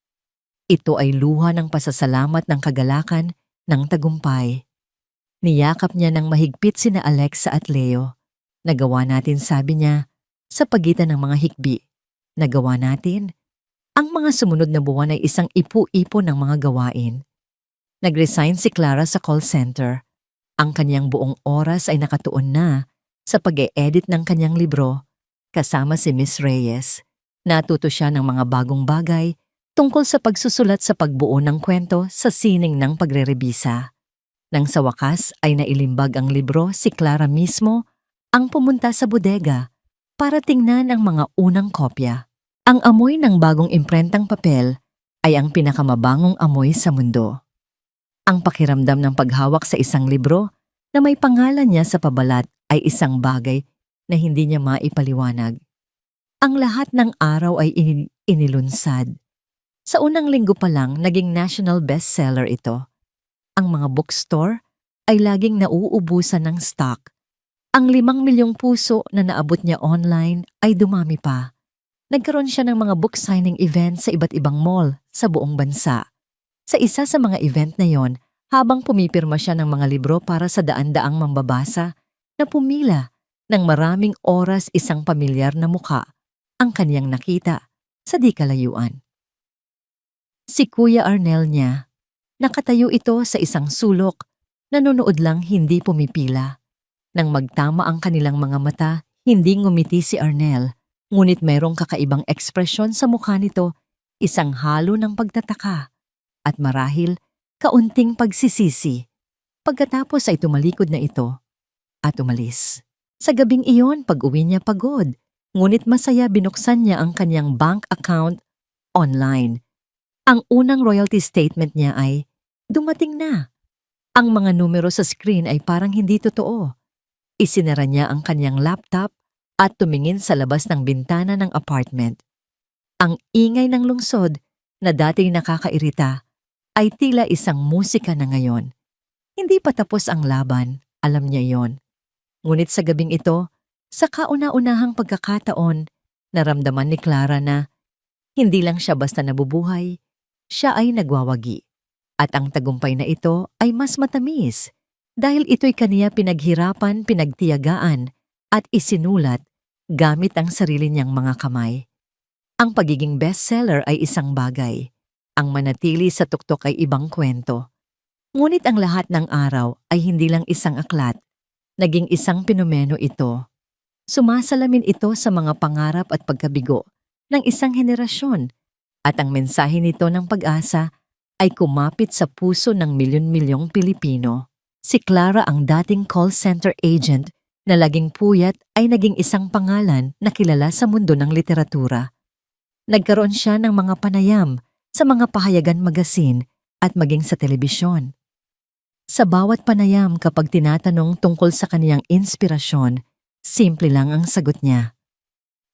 Ito ay luha ng pasasalamat ng kagalakan ng tagumpay. Niyakap niya ng mahigpit sina Alexa at Leo. Nagawa natin, sabi niya, sa pagitan ng mga hikbi. Nagawa natin. Ang mga sumunod na buwan ay isang ipu-ipo ng mga gawain. Nag-resign si Clara sa call center. Ang kanyang buong oras ay nakatuon na sa pag-e-edit ng kanyang libro. Kasama si Miss Reyes, natuto siya ng mga bagong bagay tungkol sa pagsusulat sa pagbuo ng kwento sa sining ng pagrerebisa. Nang sa wakas ay nailimbag ang libro, si Clara mismo ang pumunta sa bodega para tingnan ang mga unang kopya. Ang amoy ng bagong imprentang papel ay ang pinakamabangong amoy sa mundo. Ang pakiramdam ng paghawak sa isang libro na may pangalan niya sa pabalat ay isang bagay na hindi niya maipaliwanag. Ang lahat ng araw ay inilunsad. Sa unang linggo pa lang, naging national bestseller ito. Ang mga bookstore ay laging nauubusan ng stock. Ang 5 milyong puso na naabot niya online ay dumami pa. Nagkaroon siya ng mga book signing events sa iba't ibang mall sa buong bansa. Sa isa sa mga event na yon, habang pumipirma siya ng mga libro para sa daan-daang mambabasa, na pumila ng maraming oras isang pamilyar na muka ang kaniyang nakita sa di kalayuan. Si Kuya Arnel niya. Nakatayo ito sa isang sulok, nanonood lang, hindi pumipila. Nang magtama ang kanilang mga mata, hindi ngumiti si Arnel, ngunit mayroong kakaibang ekspresyon sa mukha nito, isang halo ng pagtataka at marahil kaunting pagsisisi. Pagkatapos ay tumalikod na ito at umalis. Sa gabing iyon, pag-uwi niya pagod, ngunit masaya, binuksan niya ang kanyang bank account online. Ang unang royalty statement niya ay dumating na. Ang mga numero sa screen ay parang hindi totoo. Isinara niya ang kanyang laptop at tumingin sa labas ng bintana ng apartment. Ang ingay ng lungsod na dating nakakairita ay tila isang musika na ngayon. Hindi pa tapos ang laban, alam niya yon. Ngunit sa gabing ito, sa kauna-unahang pagkakataon, naramdaman ni Clara na hindi lang siya basta nabubuhay, siya ay nagwawagi. At ang tagumpay na ito ay mas matamis dahil ito'y kaniya pinaghirapan, pinagtiyagaan at isinulat gamit ang sarili niyang mga kamay. Ang pagiging bestseller ay isang bagay. Ang manatili sa tuktok ay ibang kwento. Ngunit ang lahat ng araw ay hindi lang isang aklat. Naging isang pinomeno ito. Sumasalamin ito sa mga pangarap at pagkabigo ng isang henerasyon At ang mensahe nito ng pag-asa ay kumapit sa puso ng milyon-milyong Pilipino. Si Clara, ang dating call center agent na laging puyat, ay naging isang pangalan na kilala sa mundo ng literatura. Nagkaroon siya ng mga panayam sa mga pahayagan magasin at maging sa telebisyon. Sa bawat panayam, kapag tinatanong tungkol sa kaniyang inspirasyon, simple lang ang sagot niya.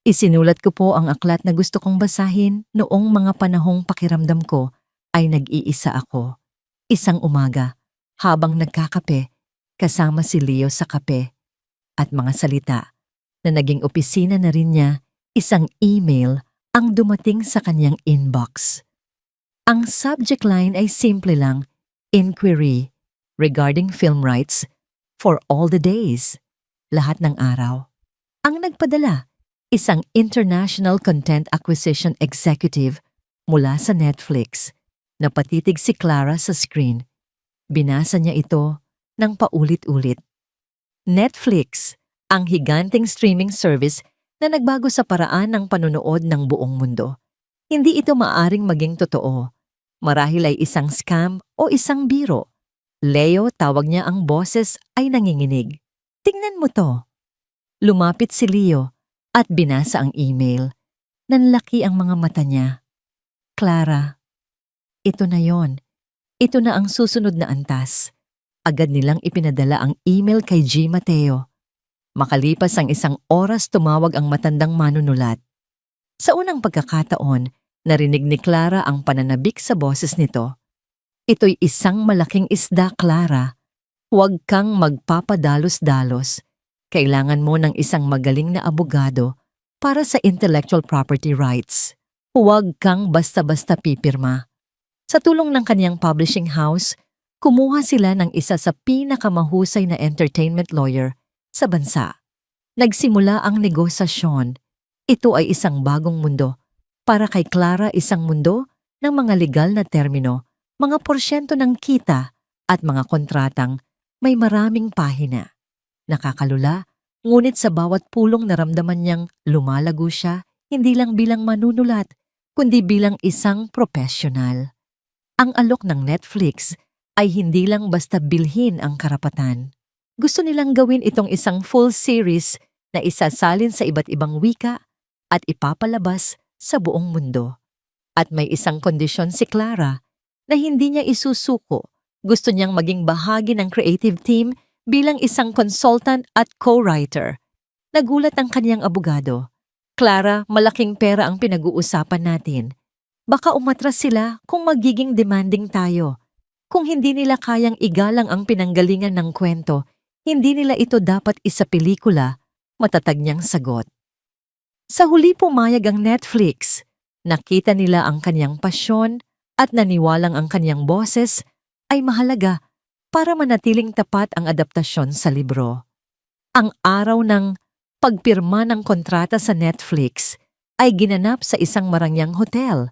Isinulat ko po ang aklat na gusto kong basahin noong mga panahong pakiramdam ko ay nag-iisa ako. Isang umaga, habang nagkakape, kasama si Leo sa kape, at mga salita na naging opisina na rin niya, isang email ang dumating sa kanyang inbox. Ang subject line ay simple lang, inquiry regarding film rights for all the days, lahat ng araw. Ang nagpadala, isang international content acquisition executive mula sa Netflix. Napatitig si Clara sa screen. Binasa niya ito ng paulit-ulit. Netflix, ang higanting streaming service na nagbago sa paraan ng panonood ng buong mundo. Hindi ito maaring maging totoo. Marahil ay isang scam o isang biro. Leo, tawag niya, ang boses ay nanginginig. Tingnan mo to. Lumapit si Leo at binasa ang email. Nanlaki ang mga mata niya. Clara, ito na yon. Ito na ang susunod na antas. Agad nilang ipinadala ang email kay G. Mateo. Makalipas ang 1 oras, tumawag ang matandang manunulat. Sa unang pagkakataon, narinig ni Clara ang pananabik sa boses nito. Ito'y isang malaking isda, Clara. Huwag kang magpapadalos-dalos. Kailangan mo ng isang magaling na abogado para sa intellectual property rights. Huwag kang basta-basta pipirma. Sa tulong ng kanyang publishing house, kumuha sila ng isa sa pinakamahusay na entertainment lawyer sa bansa. Nagsimula ang negosasyon. Ito ay isang bagong mundo. Para kay Clara, isang mundo ng mga legal na termino, mga porsyento ng kita at mga kontratang may maraming pahina. Nakakalula, ngunit sa bawat pulong naramdaman niyang lumalago siya, hindi lang bilang manunulat, kundi bilang isang profesional. Ang alok ng Netflix ay hindi lang basta bilhin ang karapatan. Gusto nilang gawin itong isang full series na isasalin sa iba't ibang wika at ipapalabas sa buong mundo. At may isang kondisyon si Clara na hindi niya isusuko. Gusto niyang maging bahagi ng creative team bilang isang consultant at co-writer. Nagulat ang kaniyang abogado. Clara, malaking pera ang pinag-uusapan natin. Baka umatras sila kung magiging demanding tayo. Kung hindi nila kayang igalang ang pinanggalingan ng kwento, hindi nila ito dapat isa pelikula, matatag niyang sagot. Sa huli pumayag ang Netflix. Nakita nila ang kanyang pasyon at naniwalang ang kanyang boses ay mahalaga para manatiling tapat ang adaptasyon sa libro. Ang araw ng pagpirma ng kontrata sa Netflix ay ginanap sa isang marangyang hotel.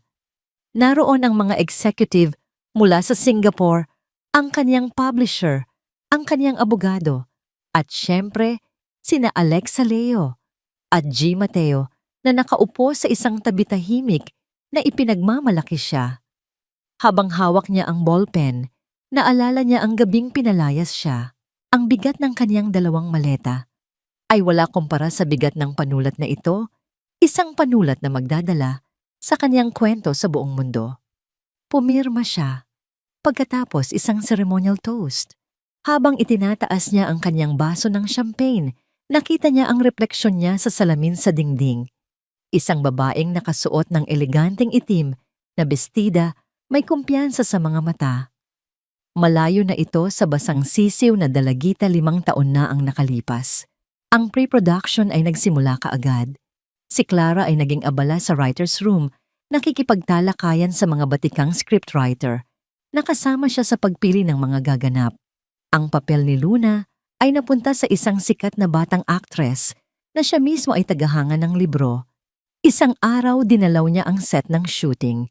Naroon ang mga executive mula sa Singapore, ang kanyang publisher, ang kanyang abogado, at syempre, sina Alexa Leo at G. Mateo na nakaupo sa isang tabi tahimik na ipinagmamalaki siya. Habang hawak niya ang ballpen, naalala niya ang gabing pinalayas siya. Ang bigat ng kanyang 2 maleta ay wala kumpara sa bigat ng panulat na ito, isang panulat na magdadala sa kanyang kwento sa buong mundo. Pumirma siya. Pagkatapos, isang ceremonial toast. Habang itinataas niya ang kanyang baso ng champagne, nakita niya ang refleksyon niya sa salamin sa dingding. Isang babaeng nakasuot ng eleganteng itim na bestida, may kumpiyansa sa mga mata. Malayo na ito sa basang sisiw na dalagita 5 taon na ang nakalipas. Ang pre-production ay nagsimula kaagad. Si Clara ay naging abala sa writer's room, nakikipagtalakayan sa mga batikang scriptwriter. Nakasama siya sa pagpili ng mga gaganap. Ang papel ni Luna ay napunta sa isang sikat na batang actress na siya mismo ay tagahanga ng libro. Isang araw dinalaw niya ang set ng shooting.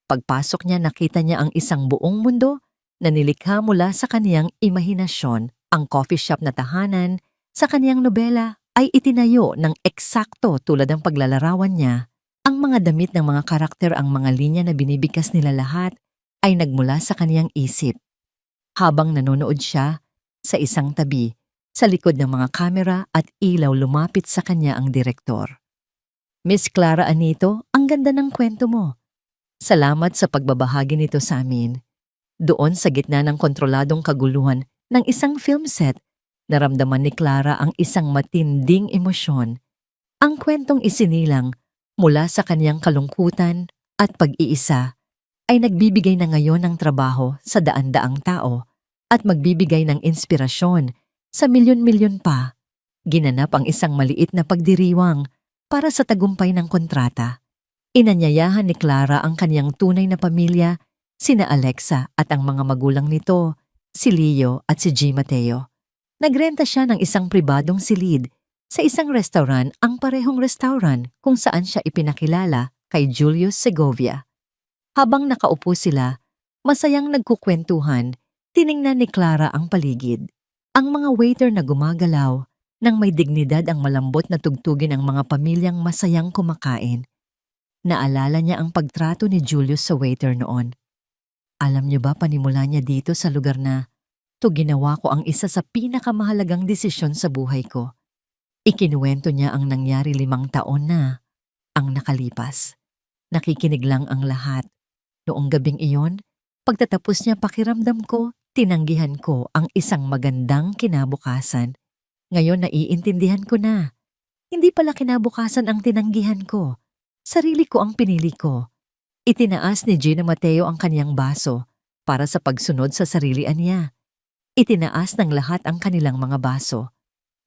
Pagpasok niya, nakita niya ang isang buong mundo na nilikha mula sa kaniyang imahinasyon. Ang coffee shop na tahanan sa kaniyang nobela ay itinayo ng eksakto tulad ng paglalarawan niya. Ang mga damit ng mga karakter, ang mga linya na binibigkas nila lahat ay nagmula sa kaniyang isip. Habang nanonood siya, sa isang tabi, sa likod ng mga kamera at ilaw lumapit sa kanya ang direktor. Miss Clara Anito, ang ganda ng kwento mo. Salamat sa pagbabahagi nito sa amin. Doon sa gitna ng kontroladong kaguluhan ng isang film set, naramdaman ni Clara ang isang matinding emosyon. Ang kwentong isinilang mula sa kanyang kalungkutan at pag-iisa ay nagbibigay na ngayon ng trabaho sa daan-daang tao at magbibigay ng inspirasyon sa milyon-milyon pa. Ginanap ang isang maliit na pagdiriwang para sa tagumpay ng kontrata. Inanyayahan ni Clara ang kanyang tunay na pamilya, sina Alexa at ang mga magulang nito, si Leo at si G. Mateo. Nagrenta siya ng isang pribadong silid sa isang restaurant, ang parehong restaurant kung saan siya ipinakilala kay Julius Segovia. Habang nakaupo sila, masayang nagkukwentuhan, tiningnan ni Clara ang paligid. Ang mga waiter na gumagalaw, nang may dignidad ang malambot na tugtugin ang mga pamilyang masayang kumakain. Naalala niya ang pagtrato ni Julius sa waiter noon. Alam niyo ba, panimula niya dito sa lugar na, to ginawa ko ang isa sa pinakamahalagang desisyon sa buhay ko. Ikinuwento niya ang nangyari 5 taon na ang nakalipas. Nakikinig lang ang lahat. Noong gabing iyon, pagtatapos niya pakiramdam ko, tinanggihan ko ang isang magandang kinabukasan. Ngayon naiintindihan ko na. Hindi pala kinabukasan ang tinanggihan ko. Sarili ko ang pinili ko. Itinaas ni Gina Mateo ang kanyang baso para sa pagsunod sa sarilian niya. Itinaas ng lahat ang kanilang mga baso.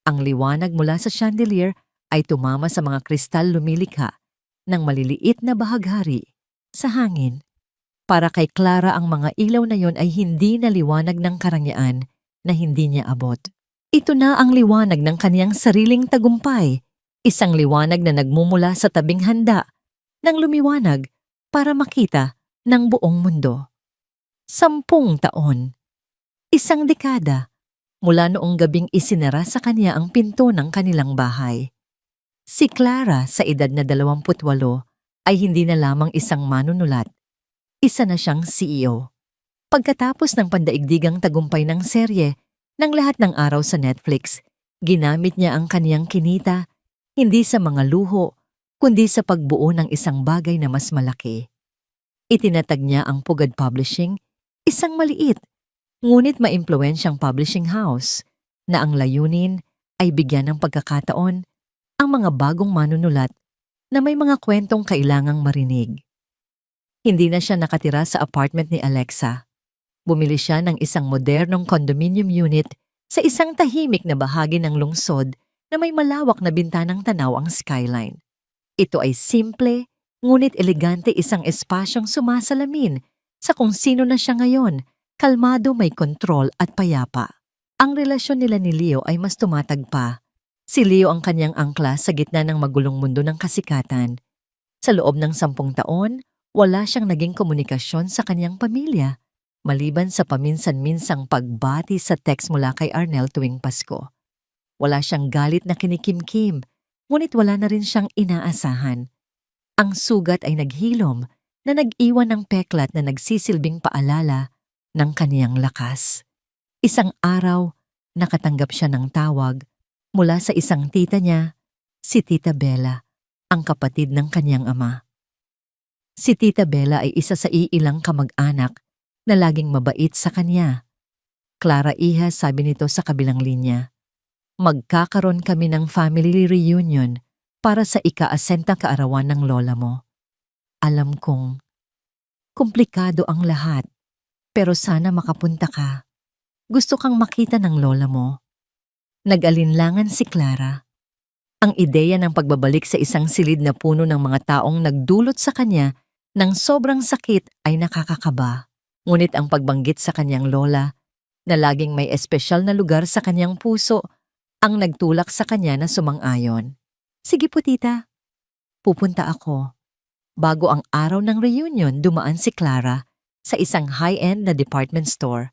Ang liwanag mula sa chandelier ay tumama sa mga kristal lumilikha ng maliliit na bahaghari sa hangin. Para kay Clara, ang mga ilaw na yon ay hindi na liwanag ng karangyaan na hindi niya abot. Ito na ang liwanag ng kaniyang sariling tagumpay, isang liwanag na nagmumula sa tabing handa ng lumiwanag para makita ng buong mundo. 10 taon, isang dekada, mula noong gabing isinara sa kanya ang pinto ng kanilang bahay. Si Clara, sa edad na 28, ay hindi na lamang isang manunulat. Isa na siyang CEO. Pagkatapos ng pandaigdigang tagumpay ng serye ng Lahat ng Araw sa Netflix, ginamit niya ang kaniyang kinita hindi sa mga luho, kundi sa pagbuo ng isang bagay na mas malaki. Itinatag niya ang Pugad Publishing, isang maliit, ngunit maimpluwensyang publishing house, na ang layunin ay bigyan ng pagkakataon ang mga bagong manunulat na may mga kwentong kailangang marinig. Hindi na siya nakatira sa apartment ni Alexa. Bumili siya ng isang modernong condominium unit sa isang tahimik na bahagi ng lungsod na may malawak na bintanang tanaw ang skyline. Ito ay simple, ngunit elegante, isang espasyong sumasalamin sa kung sino na siya ngayon, kalmado, may kontrol at payapa. Ang relasyon nila ni Leo ay mas tumatag pa. Si Leo ang kanyang angkla sa gitna ng magulong mundo ng kasikatan. Sa loob ng 10 taon, wala siyang naging komunikasyon sa kanyang pamilya, maliban sa paminsan-minsang pagbati sa text mula kay Arnel tuwing Pasko. Wala siyang galit na kinikimkim, ngunit wala na rin siyang inaasahan. Ang sugat ay naghilom na nag-iwan ng peklat na nagsisilbing paalala ng kaniyang lakas. Isang araw, nakatanggap siya ng tawag mula sa isang tita niya, si Tita Bella, ang kapatid ng kaniyang ama. Si Tita Bella ay isa sa iilang kamag-anak na laging mabait sa kanya. Clara Iha, sabi nito sa kabilang linya, magkakaroon kami ng family reunion para sa ika-80 kaarawan ng lola mo. Alam kong komplikado ang lahat, pero sana makapunta ka. Gusto kang makita ng lola mo. Nag-alinlangan si Clara. Ang ideya ng pagbabalik sa isang silid na puno ng mga taong nagdulot sa kanya ng sobrang sakit ay nakakakaba. Ngunit ang pagbanggit sa kanyang lola, na laging may espesyal na lugar sa kanyang puso, ang nagtulak sa kanya na sumang-ayon. Sige po, tita. Pupunta ako. Bago ang araw ng reunion, dumaan si Clara sa isang high-end na department store.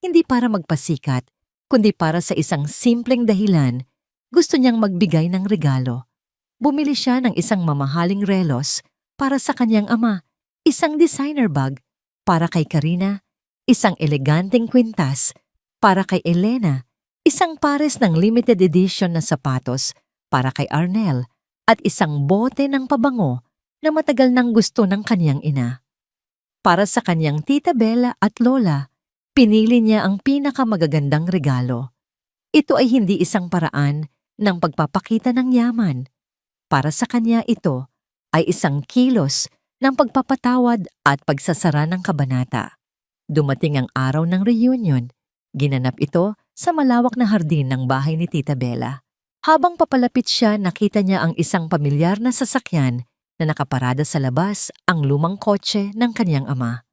Hindi para magpasikat, kundi para sa isang simpleng dahilan, gusto niyang magbigay ng regalo. Bumili siya ng isang mamahaling relos para sa kanyang ama, isang designer bag para kay Karina, isang eleganteng kwintas para kay Elena, isang pares ng limited edition na sapatos para kay Arnel, at isang bote ng pabango na matagal nang gusto ng kanyang ina. Para sa kanyang tita Bella at lola, pinili niya ang pinakamagagandang regalo. Ito ay hindi isang paraan ng pagpapakita ng yaman. Para sa kanya ito ay isang kilos ng pagpapatawad at pagsasara ng kabanata. Dumating ang araw ng reunion. Ginanap ito sa malawak na hardin ng bahay ni Tita Bella. Habang papalapit siya, nakita niya ang isang pamilyar na sasakyan na nakaparada sa labas, ang lumang kotse ng kanyang ama.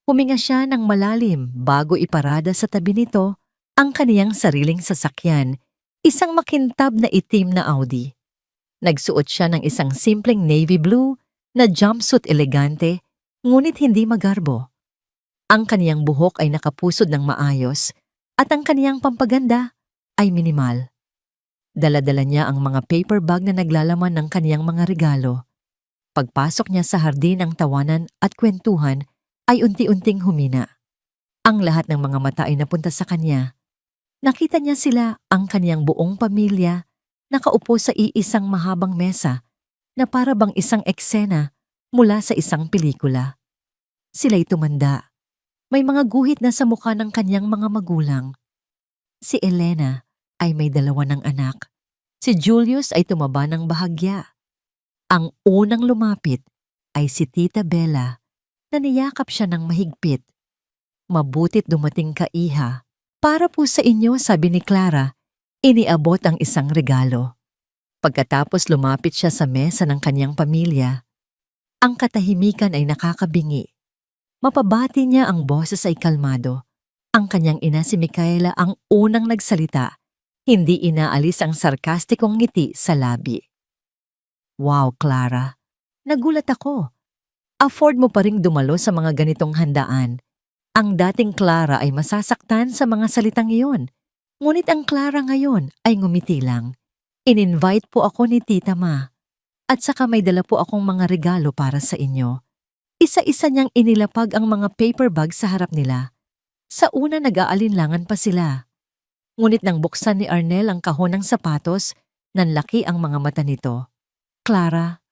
Huminga siya ng malalim bago iparada sa tabi nito ang kaniyang sariling sasakyan, isang makintab na itim na Audi. Nagsuot siya ng isang simpleng navy blue na jumpsuit elegante, ngunit hindi magarbo. Ang kaniyang buhok ay nakapusod ng maayos at ang kaniyang pampaganda ay minimal. Dala-dala niya ang mga paper bag na naglalaman ng kaniyang mga regalo. Pagpasok niya sa hardin, ang tawanan at kwentuhan ay unti-unting humina. Ang lahat ng mga mata ay napunta sa kanya. Nakita niya sila, ang kaniyang buong pamilya, nakaupo sa iisang mahabang mesa na para bang isang eksena mula sa isang pelikula. Sila'y tumanda. May mga guhit na sa mukha ng kanyang mga magulang. Si Elena ay may 2 ng anak. Si Julius ay tumaba ng bahagya. Ang unang lumapit ay si Tita Bella na niyakap siya ng mahigpit. Mabutit dumating ka, iha. Para po sa inyo, sabi ni Clara, iniabot ang isang regalo. Pagkatapos lumapit siya sa mesa ng kanyang pamilya, ang katahimikan ay nakakabingi. Mapabati niya, ang boses ay kalmado. Ang kanyang ina si Micaela ang unang nagsalita, hindi inaalis ang sarkastikong ngiti sa labi. Wow, Clara, nagulat ako. Afford mo pa ring dumalo sa mga ganitong handaan. Ang dating Clara ay masasaktan sa mga salitang iyon. Ngunit ang Clara ngayon ay ngumiti lang. In-invite po ako ni Tita Ma. At saka may dala po akong mga regalo para sa inyo. Isa-isa niyang inilapag ang mga paper bag sa harap nila. Sa una nag-aalinlangan pa sila. Ngunit nang buksan ni Arnel ang kahon ng sapatos, nanlaki ang mga mata nito. Clara,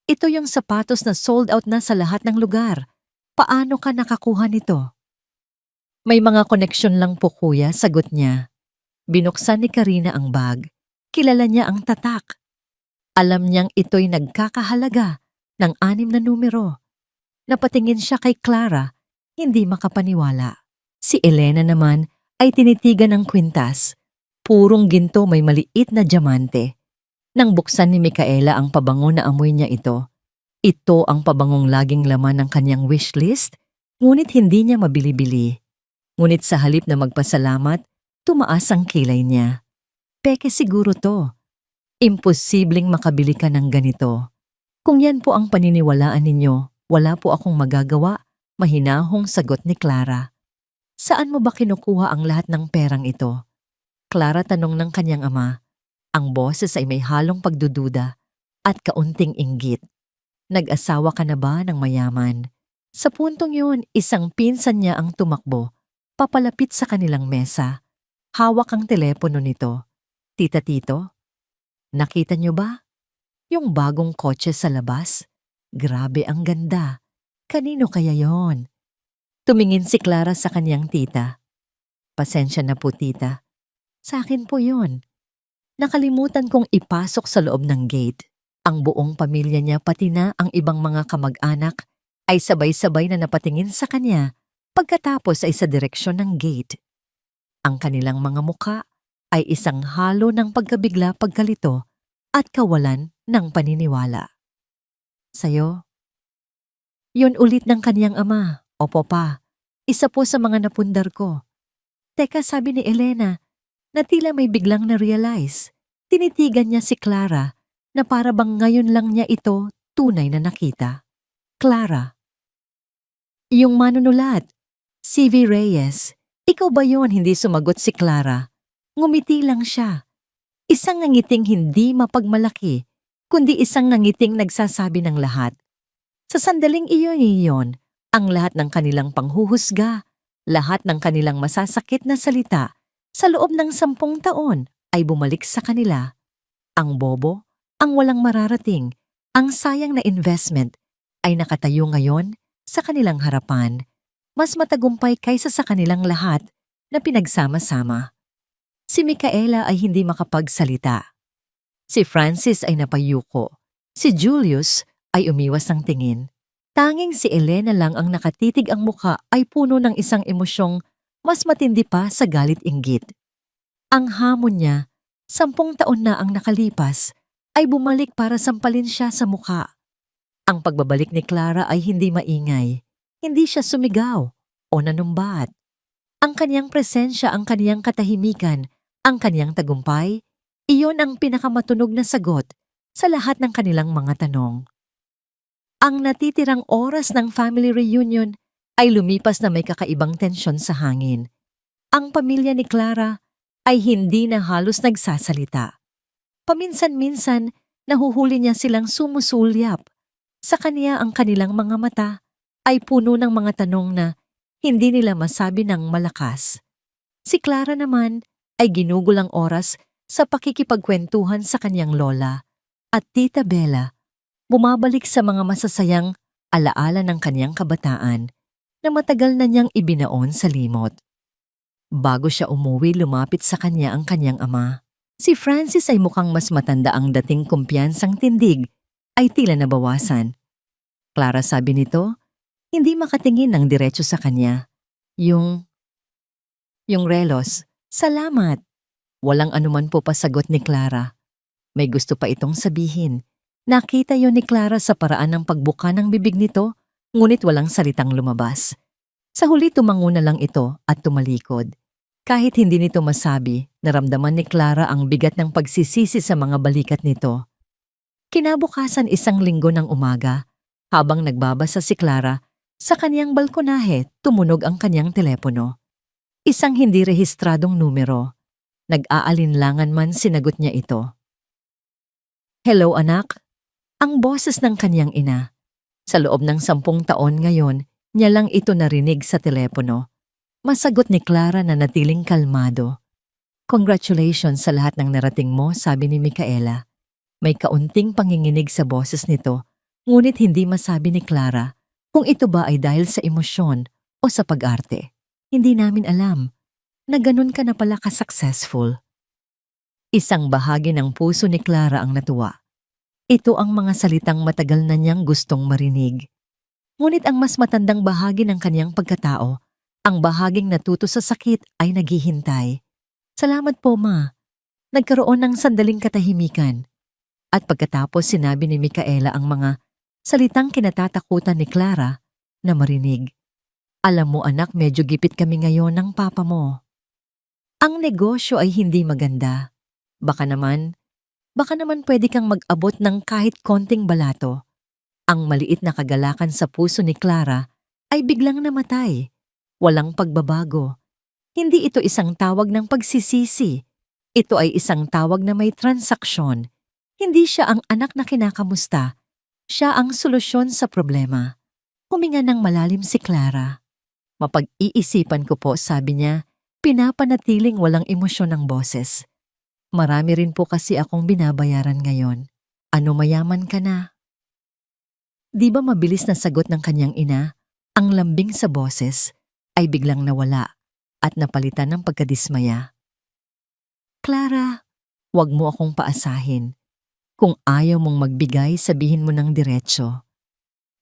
ito yung sapatos na sold out na sa lahat ng lugar. Paano ka nakakuha nito? May mga koneksyon lang po, kuya, sagot niya. Binuksan ni Karina ang bag. Kilala niya ang tatak. Alam niyang ito'y nagkakahalaga ng 6 na numero. Napatingin siya kay Clara, hindi makapaniwala. Si Elena naman ay tinitigan ng kwintas. Purong ginto, may maliit na diamante. Nang buksan ni Micaela ang pabango, na amoy niya ito. Ito ang pabangong laging laman ng kanyang wishlist, ngunit hindi niya mabili-bili. Ngunit sa halip na magpasalamat, tumaas ang kilay niya. Peke siguro to. Imposibleng makabili ka ng ganito. Kung yan po ang paniniwalaan ninyo, wala po akong magagawa, mahinahong sagot ni Clara. Saan mo ba kinukuha ang lahat ng perang ito? Clara, tanong ng kanyang ama. Ang boses ay may halong pagdududa at kaunting inggit. Nag-asawa ka na ba ng mayaman? Sa puntong yun, isang pinsan niya ang tumakbo, papalapit sa kanilang mesa. Hawak ang telepono nito. Tita Tito, nakita niyo ba? Yung bagong kotse sa labas? Grabe ang ganda. Kanino kaya yon? Tumingin si Clara sa kanyang tita. Pasensya na po, tita. Sa akin po yon. Nakalimutan kong ipasok sa loob ng gate. Ang buong pamilya niya, pati na ang ibang mga kamag-anak, ay sabay-sabay na napatingin sa kanya pagkatapos ay sa direksyon ng gate. Ang kanilang mga muka ay isang halo ng pagkabigla, pagkalito at kawalan ng paniniwala. Sayo? Yun ulit ng kaniyang ama. Opo pa, isa po sa mga napundar ko. Teka, sabi ni Elena, na tila may biglang na-realize. Tinitigan niya si Clara na para bang ngayon lang niya ito tunay na nakita. Clara. Yung manunulat, C.V. Reyes. Ikaw ba yun? Hindi sumagot si Clara. Ngumiti lang siya. Isang ngiting hindi mapagmalaki kundi isang nangiting nagsasabi ng lahat. Sa sandaling iyon, ang lahat ng kanilang panghuhusga, lahat ng kanilang masasakit na salita sa loob ng 10 taon ay bumalik sa kanila. Ang bobo, ang walang mararating, ang sayang na investment ay nakatayo ngayon sa kanilang harapan, mas matagumpay kaysa sa kanilang lahat na pinagsama-sama. Si Micaela ay hindi makapagsalita. Si Francis ay napayuko. Si Julius ay umiwas ng tingin. Tanging si Elena lang ang nakatitig, ang muka ay puno ng isang emosyong mas matindi pa sa galit-inggit. Ang hamon niya, 10 taon na ang nakalipas, ay bumalik para sampalin siya sa muka. Ang pagbabalik ni Clara ay hindi maingay. Hindi siya sumigaw o nanumbat. Ang kaniyang presensya, ang kaniyang katahimikan, ang kaniyang tagumpay, iyon ang pinakamatunog na sagot sa lahat ng kanilang mga tanong. Ang natitirang oras ng family reunion ay lumipas na may kakaibang tensyon sa hangin. Ang pamilya ni Clara ay hindi na halos nagsasalita. Paminsan-minsan, nahuhuli niya silang sumusulyap. Sa kaniya ang kanilang mga mata ay puno ng mga tanong na hindi nila masabi ng malakas. Si Clara naman ay ginugol ang oras sa pakikipagkwentuhan sa kanyang lola at Tita Bella, bumabalik sa mga masasayang alaala ng kanyang kabataan na matagal na niyang ibinaon sa limot. Bago siya umuwi, lumapit sa kanya ang kanyang ama. Si Francis ay mukhang mas matanda, ang dating kumpiyansang tindig ay tila nabawasan. Clara, sabi nito, hindi makatingin ng diretso sa kanya. Yung relos, salamat. Walang anuman po, pasagot ni Clara. May gusto pa itong sabihin. Nakita yon ni Clara sa paraan ng pagbuka ng bibig nito, ngunit walang salitang lumabas. Sa huli tumango na lang ito at tumalikod. Kahit hindi nito masabi, naramdaman ni Clara ang bigat ng pagsisisi sa mga balikat nito. Kinabukasan, 1 linggo ng umaga, habang nagbabasa si Clara, sa kanyang balkonahe tumunog ang kanyang telepono. Isang hindi rehistradong numero. Nag-aalinlangan man sinagot niya ito. Hello anak? Ang boses ng kanyang ina. Sa loob ng 10 taon ngayon, niya lang ito narinig sa telepono. Masagot ni Clara na natiling kalmado. Congratulations sa lahat ng narating mo, sabi ni Micaela. May kaunting panginginig sa boses nito, ngunit hindi masabi ni Clara kung ito ba ay dahil sa emosyon o sa pag-arte. Hindi namin alam na ganun ka na pala ka-successful. Isang bahagi ng puso ni Clara ang natuwa. Ito ang mga salitang matagal na niyang gustong marinig. Ngunit ang mas matandang bahagi ng kanyang pagkatao, ang bahaging natuto sa sakit, ay naghihintay. Salamat po, ma. Nagkaroon ng sandaling katahimikan. At pagkatapos sinabi ni Micaela ang mga salitang kinatatakutan ni Clara na marinig. Alam mo anak, medyo gipit kami ngayon ng papa mo. Ang negosyo ay hindi maganda. Baka naman pwede kang mag-abot ng kahit konting balato. Ang maliit na kagalakan sa puso ni Clara ay biglang namatay. Walang pagbabago. Hindi ito isang tawag ng pagsisisi. Ito ay isang tawag na may transaksyon. Hindi siya ang anak na kinakamusta. Siya ang solusyon sa problema. Huminga ng malalim si Clara. Mapag-iisipan ko po, sabi niya, pinapanatiling walang emosyon ng boses. Marami rin po kasi akong binabayaran ngayon. Ano, mayaman ka na? Di ba mabilis na sagot ng kanyang ina, ang lambing sa boses ay biglang nawala at napalitan ng pagkadismaya. Clara, wag mo akong paasahin. Kung ayaw mong magbigay, sabihin mo ng diretso.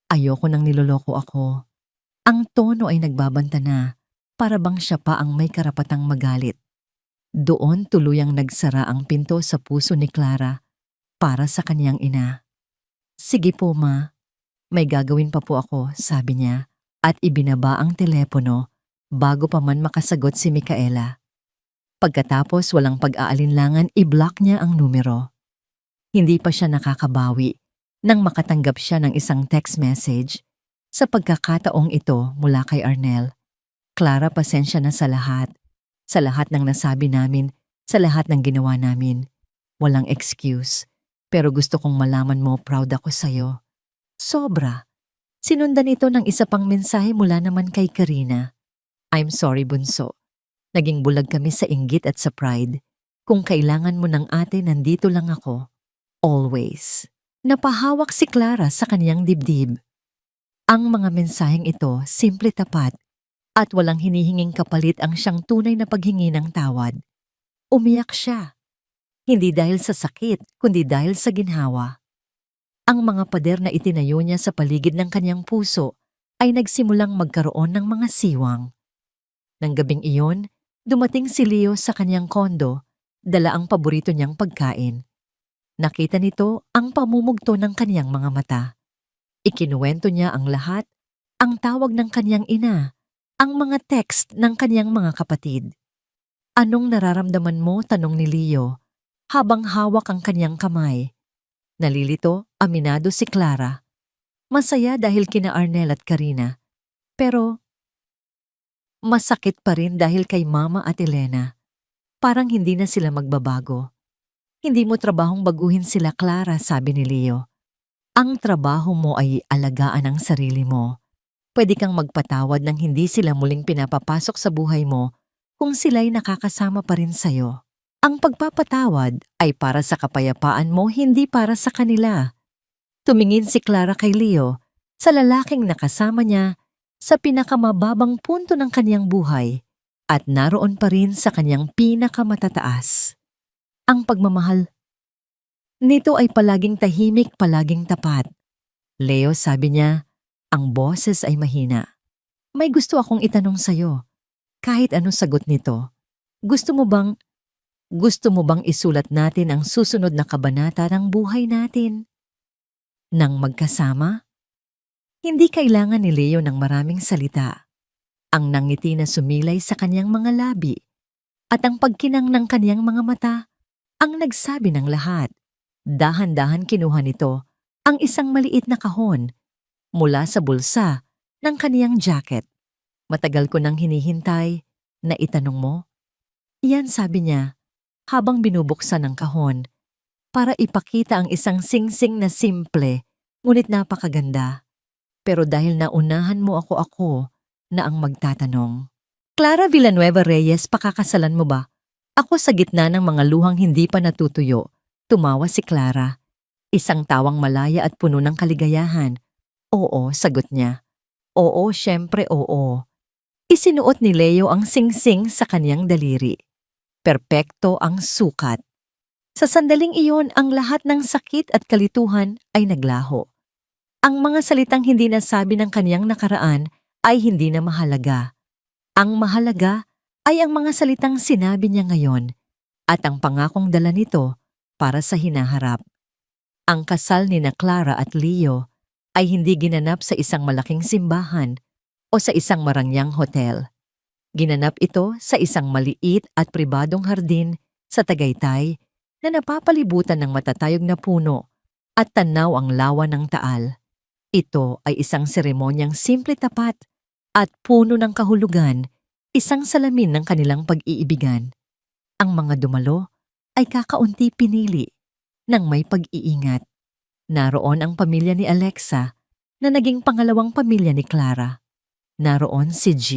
Ayoko nang niloloko ako. Ang tono ay nagbabanta na, para bang siya pa ang may karapatang magalit. Doon tuluyang nagsara ang pinto sa puso ni Clara para sa kanyang ina. Sige po, ma. May gagawin pa po ako, sabi niya, at ibinaba ang telepono bago pa man makasagot si Micaela. Pagkatapos walang pag-aalinlangan, i-block niya ang numero. Hindi pa siya nakakabawi nang makatanggap siya ng isang text message. Sa pagkakataong ito mula kay Arnel, Clara, pasensya na sa lahat ng nasabi namin, sa lahat ng ginawa namin. Walang excuse. Pero gusto kong malaman mo proud ako sa'yo. Sobra. Sinundan ito ng isa pang mensahe mula naman kay Karina. I'm sorry, bunso. Naging bulag kami sa inggit at sa pride. Kung kailangan mo ng ate, nandito lang ako. Always. Napahawak si Clara sa kaniyang dibdib. Ang mga mensaheng ito, simple tapat, at walang hinihinging kapalit ang siyang tunay na paghingi ng tawad. Umiyak siya. Hindi dahil sa sakit, kundi dahil sa ginhawa. Ang mga pader na itinayo niya sa paligid ng kanyang puso ay nagsimulang magkaroon ng mga siwang. Nang gabing iyon, dumating si Leo sa kanyang kondo, dala ang paborito niyang pagkain. Nakita nito ang pamumugto ng kanyang mga mata. Ikinuwento niya ang lahat, ang tawag ng kanyang ina, ang mga text ng kanyang mga kapatid. Anong nararamdaman mo? Tanong ni Leo, habang hawak ang kanyang kamay. Nalilito, aminado si Clara. Masaya dahil kina Arnel at Karina. Pero masakit pa rin dahil kay Mama at Elena. Parang hindi na sila magbabago. Hindi mo trabahong baguhin sila, Clara, sabi ni Leo. Ang trabaho mo ay alagaan ang sarili mo. Pwede kang magpatawad nang hindi sila muling pinapapasok sa buhay mo kung sila'y nakakasama pa rin sa'yo. Ang pagpapatawad ay para sa kapayapaan mo, hindi para sa kanila. Tumingin si Clara kay Leo, sa lalaking nakasama niya sa pinakamababang punto ng kanyang buhay at naroon pa rin sa kanyang pinakamatataas. Ang pagmamahal nito ay palaging tahimik, palaging tapat. Leo, sabi niya, ang boses ay mahina. May gusto akong itanong sa'yo. Kahit ano sagot nito, gusto mo bang isulat natin ang susunod na kabanata ng buhay natin? Nang magkasama? Hindi kailangan ni Leo ng maraming salita. Ang nangiti na sumilay sa kanyang mga labi at ang pagkinang ng kanyang mga mata ang nagsabi ng lahat. Dahan-dahan kinuha nito ang isang maliit na kahon mula sa bulsa ng kaniyang jacket. Matagal ko nang hinihintay na itanong mo. Yan, sabi niya, habang binubuksan ang kahon, para ipakita ang isang singsing na simple, ngunit napakaganda. Pero dahil naunahan mo ako na ang magtatanong. Clara Villanueva Reyes, pakakasalan mo ba? Ako sa gitna ng mga luhang hindi pa natutuyo, tumawa si Clara. Isang tawang malaya at puno ng kaligayahan. Oo, sagot niya. Oo, syempre oo. Isinuot ni Leo ang singsing sa kaniyang daliri. Perpekto ang sukat. Sa sandaling iyon, ang lahat ng sakit at kalituhan ay naglaho. Ang mga salitang hindi nasabi ng kaniyang nakaraan ay hindi na mahalaga. Ang mahalaga ay ang mga salitang sinabi niya ngayon at ang pangakong dala nito para sa hinaharap. Ang kasal ni na Clara at Leo ay hindi ginanap sa isang malaking simbahan o sa isang marangyang hotel. Ginanap ito sa isang maliit at pribadong hardin sa Tagaytay na napapalibutan ng matatayog na puno at tanaw ang lawa ng Taal. Ito ay isang seremonyang simple, tapat at puno ng kahulugan, isang salamin ng kanilang pag-iibigan. Ang mga dumalo ay kakaunti pinili ng may pag-iingat. Naroon ang pamilya ni Alexa na naging pangalawang pamilya ni Clara. Naroon si G.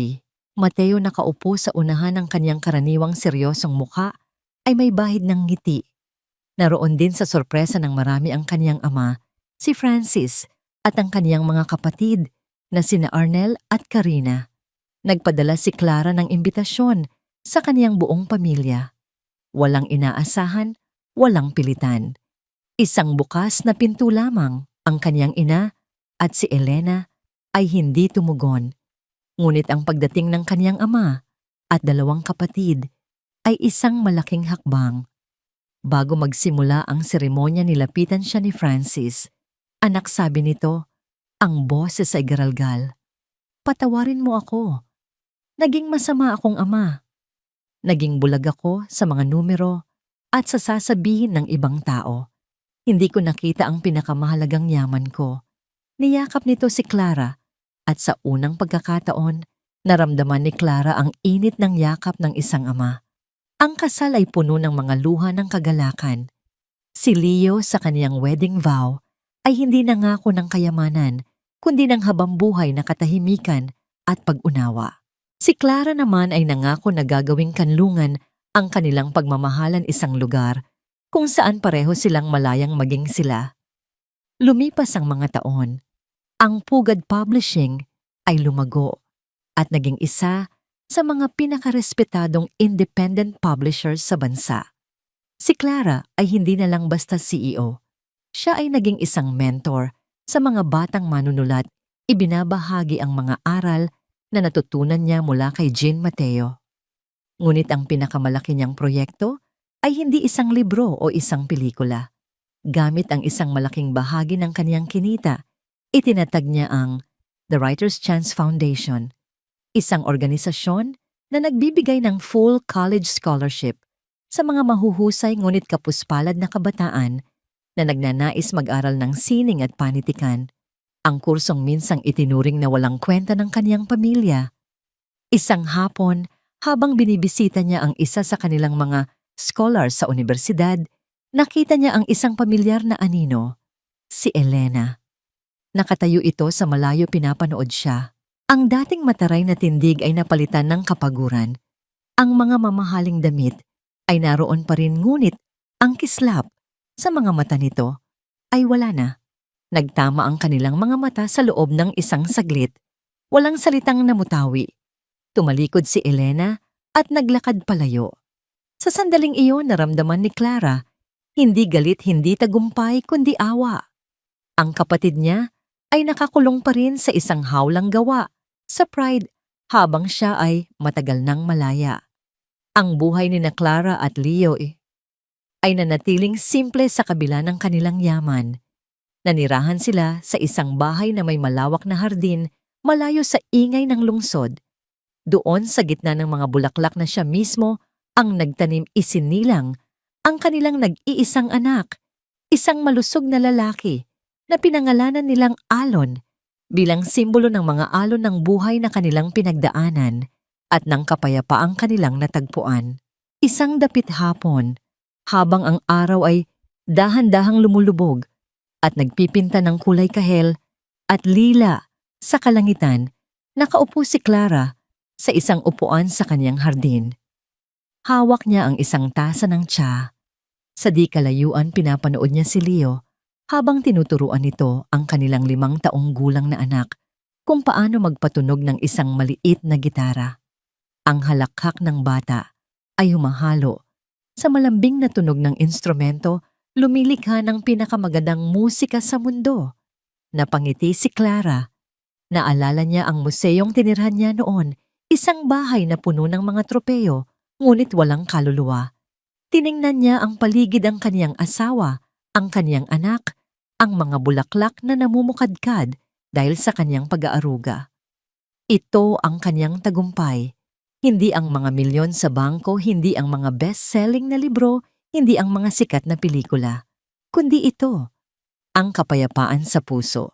Mateo, nakaupo sa unahan ng kanyang karaniwang seryosong mukha ay may bahid ng ngiti. Naroon din sa sorpresa ng marami ang kanyang ama, si Francis, at ang kanyang mga kapatid na sina Arnel at Karina. Nagpadala si Clara ng imbitasyon sa kanyang buong pamilya. Walang inaasahan, walang pilitan. Isang bukas na pinto lamang. Ang kanyang ina at si Elena ay hindi tumugon. Ngunit ang pagdating ng kanyang ama at dalawang kapatid ay isang malaking hakbang. Bago magsimula ang seremonya, nilapitan siya ni Francis. Anak, sabi nito, ang boses ay garalgal. Patawarin mo ako. Naging masama akong ama. Naging bulag ako sa mga numero at sa sasabihin ng ibang tao. Hindi ko nakita ang pinakamahalagang yaman ko. Niyakap nito si Clara. At sa unang pagkakataon, naramdaman ni Clara ang init ng yakap ng isang ama. Ang kasal ay puno ng mga luha ng kagalakan. Si Leo sa kaniyang wedding vow ay hindi nangako ng kayamanan, kundi ng habambuhay na katahimikan at pag-unawa. Si Clara naman ay nangako na gagawing kanlungan ang kanilang pagmamahalan isang lugar kung saan pareho silang malayang maging sila. Lumipas ang mga taon, ang Pugad Publishing ay lumago at naging isa sa mga pinakarespetadong independent publishers sa bansa. Si Clara ay hindi na lang basta CEO. Siya ay naging isang mentor sa mga batang manunulat, ibinabahagi ang mga aral na natutunan niya mula kay Jean Mateo. Ngunit ang pinakamalaki niyang proyekto ay hindi isang libro o isang pelikula. Gamit ang isang malaking bahagi ng kaniyang kinita, itinatag niya ang The Writer's Chance Foundation, isang organisasyon na nagbibigay ng full college scholarship sa mga mahuhusay ngunit kapuspalad na kabataan na nagnanais mag-aral ng sining at panitikan, ang kursong minsang itinuring na walang kwenta ng kaniyang pamilya. Isang hapon, habang binibisita niya ang isa sa kanilang mga scholars sa universidad, nakita niya ang isang pamilyar na anino, si Elena. Nakatayo ito sa malayo, pinapanood siya. Ang dating mataray na tindig ay napalitan ng kapaguran. Ang mga mamahaling damit ay naroon pa rin, ngunit ang kislap sa mga mata nito ay wala na. Nagtama ang kanilang mga mata sa loob ng isang saglit. Walang salitang namutawi. Tumalikod si Elena at naglakad palayo. Sa sandaling iyon, naramdaman ni Clara, hindi galit, hindi tagumpay, kundi awa. Ang kapatid niya ay nakakulong pa rin sa isang hawlang gawa sa Pride habang siya ay matagal nang malaya. Ang buhay ni na Clara at Leo ay nanatiling simple sa kabila ng kanilang yaman. Nanirahan sila sa isang bahay na may malawak na hardin malayo sa ingay ng lungsod. Doon sa gitna ng mga bulaklak na siya mismo ang nagtanim, isinilang ang kanilang nag-iisang anak, isang malusog na lalaki na pinangalanan nilang Alon bilang simbolo ng mga alon ng buhay na kanilang pinagdaanan at ng kapayapaang kanilang natagpuan. Isang dapit hapon, habang ang araw ay dahan-dahang lumulubog at nagpipinta ng kulay kahel at lila sa kalangitan, nakaupo si Clara sa isang upuan sa kanyang hardin. Hawak niya ang isang tasa ng tsa. Sa di kalayuan, pinapanood niya si Leo habang tinuturuan nito ang kanilang 5 taong gulang na anak kung paano magpatunog ng isang maliit na gitara. Ang halakhak ng bata ay humahalo sa malambing na tunog ng instrumento, lumilikha ng pinakamagandang musika sa mundo. Napangiti si Clara. Naalala niya ang museyong tinirhan niya noon, isang bahay na puno ng mga tropeyo, ngunit walang kaluluwa. Tiningnan niya ang paligid, ang kaniyang asawa, ang kaniyang anak, ang mga bulaklak na namumukadkad dahil sa kaniyang pag-aaruga. Ito ang kaniyang tagumpay. Hindi ang mga milyon sa bangko, hindi ang mga best-selling na libro, hindi ang mga sikat na pelikula, kundi ito, ang kapayapaan sa puso,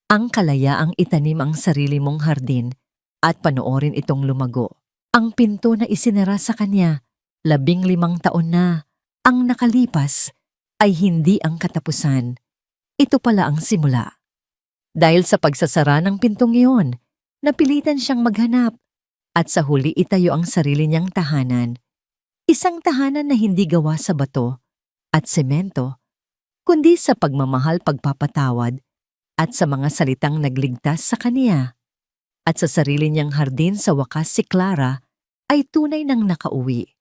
ang kalayaang itanim ang sarili mong hardin at panoorin itong lumago. Ang pinto na isinara sa kanya, 15 taon na, ang nakalipas, ay hindi ang katapusan. Ito pala ang simula. Dahil sa pagsasara ng pintong iyon, napilitan siyang maghanap at sa huli itayo ang sarili niyang tahanan. Isang tahanan na hindi gawa sa bato at semento, kundi sa pagmamahal, pagpapatawad at sa mga salitang nagligtas sa kaniya. At sa sarili niyang hardin, sa wakas si Clara ay tunay nang nakauwi.